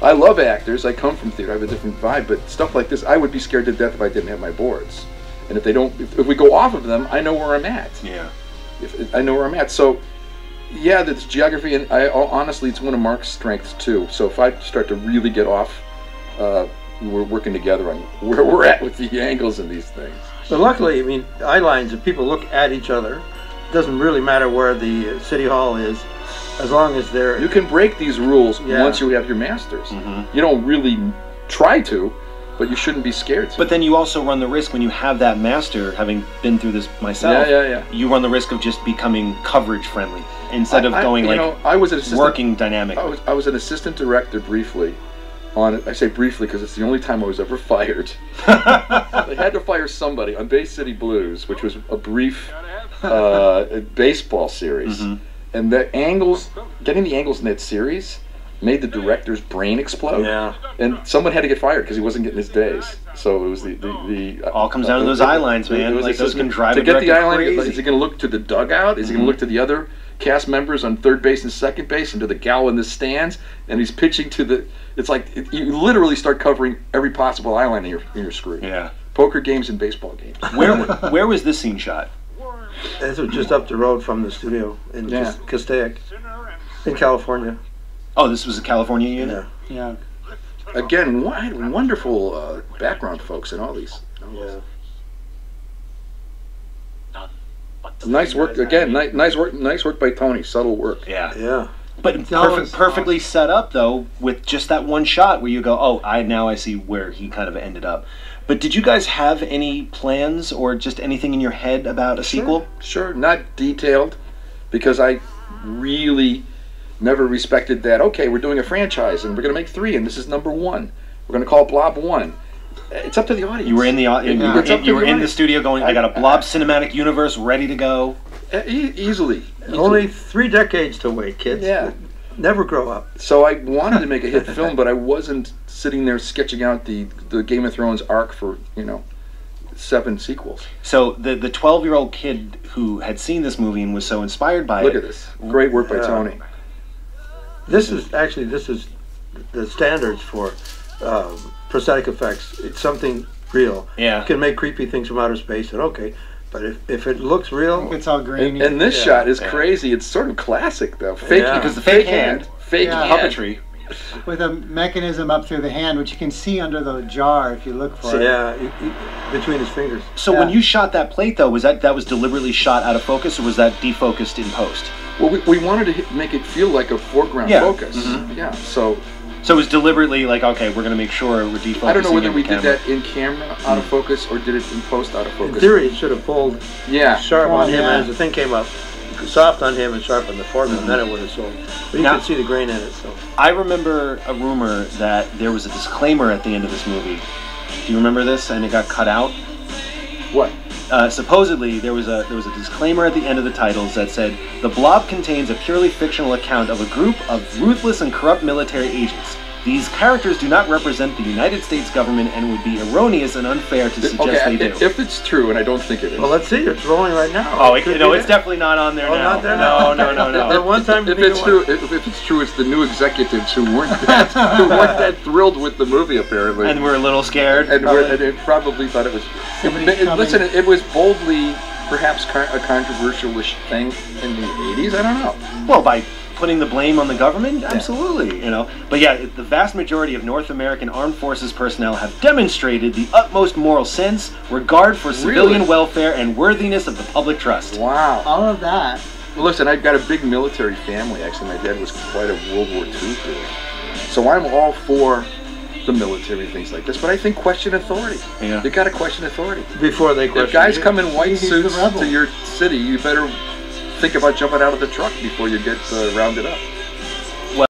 Speaker 3: I love actors. I come from theater. I have a different vibe, but stuff like this, I would be scared to death if I didn't have my boards. And if we go off of them, I know where I'm at.
Speaker 1: Yeah.
Speaker 3: I know where I'm at. So, yeah, that's geography, and honestly, it's one of Mark's strengths too. So if I start to really get off, we're working together on where we're at with the angles and these things.
Speaker 2: But luckily, I mean, eye lines, if people look at each other, it doesn't really matter where the city hall is, as long as they're...
Speaker 3: You can break these rules
Speaker 2: Yeah.
Speaker 3: once you have your masters. You don't really try to, but you shouldn't be scared to.
Speaker 1: But then you also run the risk when you have that master, having been through this myself,
Speaker 3: Yeah.
Speaker 1: you run the risk of just becoming coverage friendly instead of going
Speaker 3: I was an assistant,
Speaker 1: working dynamic.
Speaker 3: I was an assistant director briefly. I say briefly because it's the only time I was ever fired. They had to fire somebody on Bay City Blues, which was a brief baseball series. And the angles, getting the angles in that series made the director's brain explode.
Speaker 2: Yeah.
Speaker 3: And someone had to get fired because he wasn't getting his days. So it was the
Speaker 1: All comes down to those eye lines, man.
Speaker 3: it was
Speaker 1: Like,
Speaker 3: the
Speaker 1: those can
Speaker 3: system.
Speaker 1: drive
Speaker 3: to
Speaker 1: a
Speaker 3: get the
Speaker 1: director
Speaker 3: eye line.
Speaker 1: crazy.
Speaker 3: Is he going to look to the dugout? Is he going to look to the other cast members on third base and second base, and to the gal in the stands? And he's pitching to the. It's like you literally start covering every possible eye line in your screen.
Speaker 1: Yeah.
Speaker 3: Poker games and baseball games.
Speaker 1: Where was this scene shot?
Speaker 2: This was just up the road from the studio in Castaic, in California.
Speaker 1: Oh, this was a California unit?
Speaker 2: Yeah.
Speaker 4: Yeah.
Speaker 3: again, wonderful background folks in all these.
Speaker 2: Yeah.
Speaker 3: Nice work again. Nice work by Tony. Subtle work.
Speaker 1: Yeah.
Speaker 2: Yeah.
Speaker 1: But
Speaker 4: always
Speaker 1: perfectly set up though, with just that one shot where you go, oh, now I see where he kind of ended up. But did you guys have any plans or just anything in your head about a sequel?
Speaker 3: Sure, not detailed, because I really never respected that. Okay, we're doing a franchise and we're going to make 3, and this is number 1. We're going to call it Blob 1. It's up to the audience.
Speaker 1: You were in the you were in the studio going, I got a Blob cinematic universe ready to go.
Speaker 3: Easily.
Speaker 2: Only 3 decades to wait, kids.
Speaker 3: Yeah.
Speaker 2: Never grow up.
Speaker 3: So I wanted to make a hit film, but I wasn't sitting there sketching out the Game of Thrones arc for 7 sequels.
Speaker 1: So the 12-year-old kid who had seen this movie and was so inspired by
Speaker 3: Look at this. Great work by Tony.
Speaker 2: This is the standards for prosthetic effects. It's something real.
Speaker 1: Yeah.
Speaker 2: You can make creepy things from outer space, and okay, but if it looks real,
Speaker 4: It's all grainy.
Speaker 3: And this shot is crazy. It's sort of classic, though. Fake, because the fake hand, fake
Speaker 4: Yeah.
Speaker 3: hand.
Speaker 1: puppetry.
Speaker 4: with a mechanism up through the hand, which you can see under the jar if you look for it.
Speaker 2: yeah, between his fingers.
Speaker 1: So when you shot that plate though, was that was deliberately shot out of focus, or was that defocused in post?
Speaker 3: Well, we wanted to make it feel like a foreground focus.
Speaker 1: Mm-hmm.
Speaker 3: Yeah, so
Speaker 1: it was deliberately like, okay, we're going to make sure we're defocusing.
Speaker 3: I don't know whether we
Speaker 1: the
Speaker 3: did that in camera out of focus or did it in post out of focus.
Speaker 2: In theory, it should have pulled sharp on him, and as the thing came up, soft on him and sharp on the foreground, and then it would have sold. But you could see the grain in it. So
Speaker 1: I remember a rumor that there was a disclaimer at the end of this movie. Do you remember this? And it got cut out.
Speaker 3: What?
Speaker 1: Supposedly, there was a disclaimer at the end of the titles that said, "The Blob contains a purely fictional account of a group of ruthless and corrupt military agents. These characters do not represent the United States government and would be erroneous and unfair to suggest they do."
Speaker 3: If it's true, and I don't think it is.
Speaker 2: well, let's see. It's rolling right now.
Speaker 1: Oh,
Speaker 2: It could
Speaker 1: no,
Speaker 2: be
Speaker 1: it's
Speaker 2: there.
Speaker 1: definitely not on there
Speaker 2: Oh,
Speaker 1: now.
Speaker 2: not there now?
Speaker 1: No.
Speaker 2: The one time
Speaker 3: if
Speaker 2: neither
Speaker 3: it's
Speaker 2: one.
Speaker 3: true, if it's true, it's the new executives who weren't that thrilled with the movie apparently,
Speaker 1: And we're a little scared.
Speaker 3: and they probably thought it was. Listen, it was boldly perhaps a controversial-ish thing in the '80s. I don't know.
Speaker 1: Well, by putting the blame on the government, absolutely, But yeah, the vast majority of North American armed forces personnel have demonstrated the utmost moral sense, regard for civilian welfare, and worthiness of the public trust.
Speaker 3: Wow.
Speaker 4: All of that.
Speaker 3: Well, listen, I've got a big military family. Actually, my dad was quite a World War II hero. So I'm all for the military, things like this. But I think question authority.
Speaker 1: Yeah.
Speaker 3: You got to question authority.
Speaker 2: Before they question
Speaker 3: If guys
Speaker 2: you.
Speaker 3: come in white
Speaker 4: He's the
Speaker 3: suits
Speaker 4: rebel.
Speaker 3: to your city, you better think about jumping out of the truck before you get rounded up.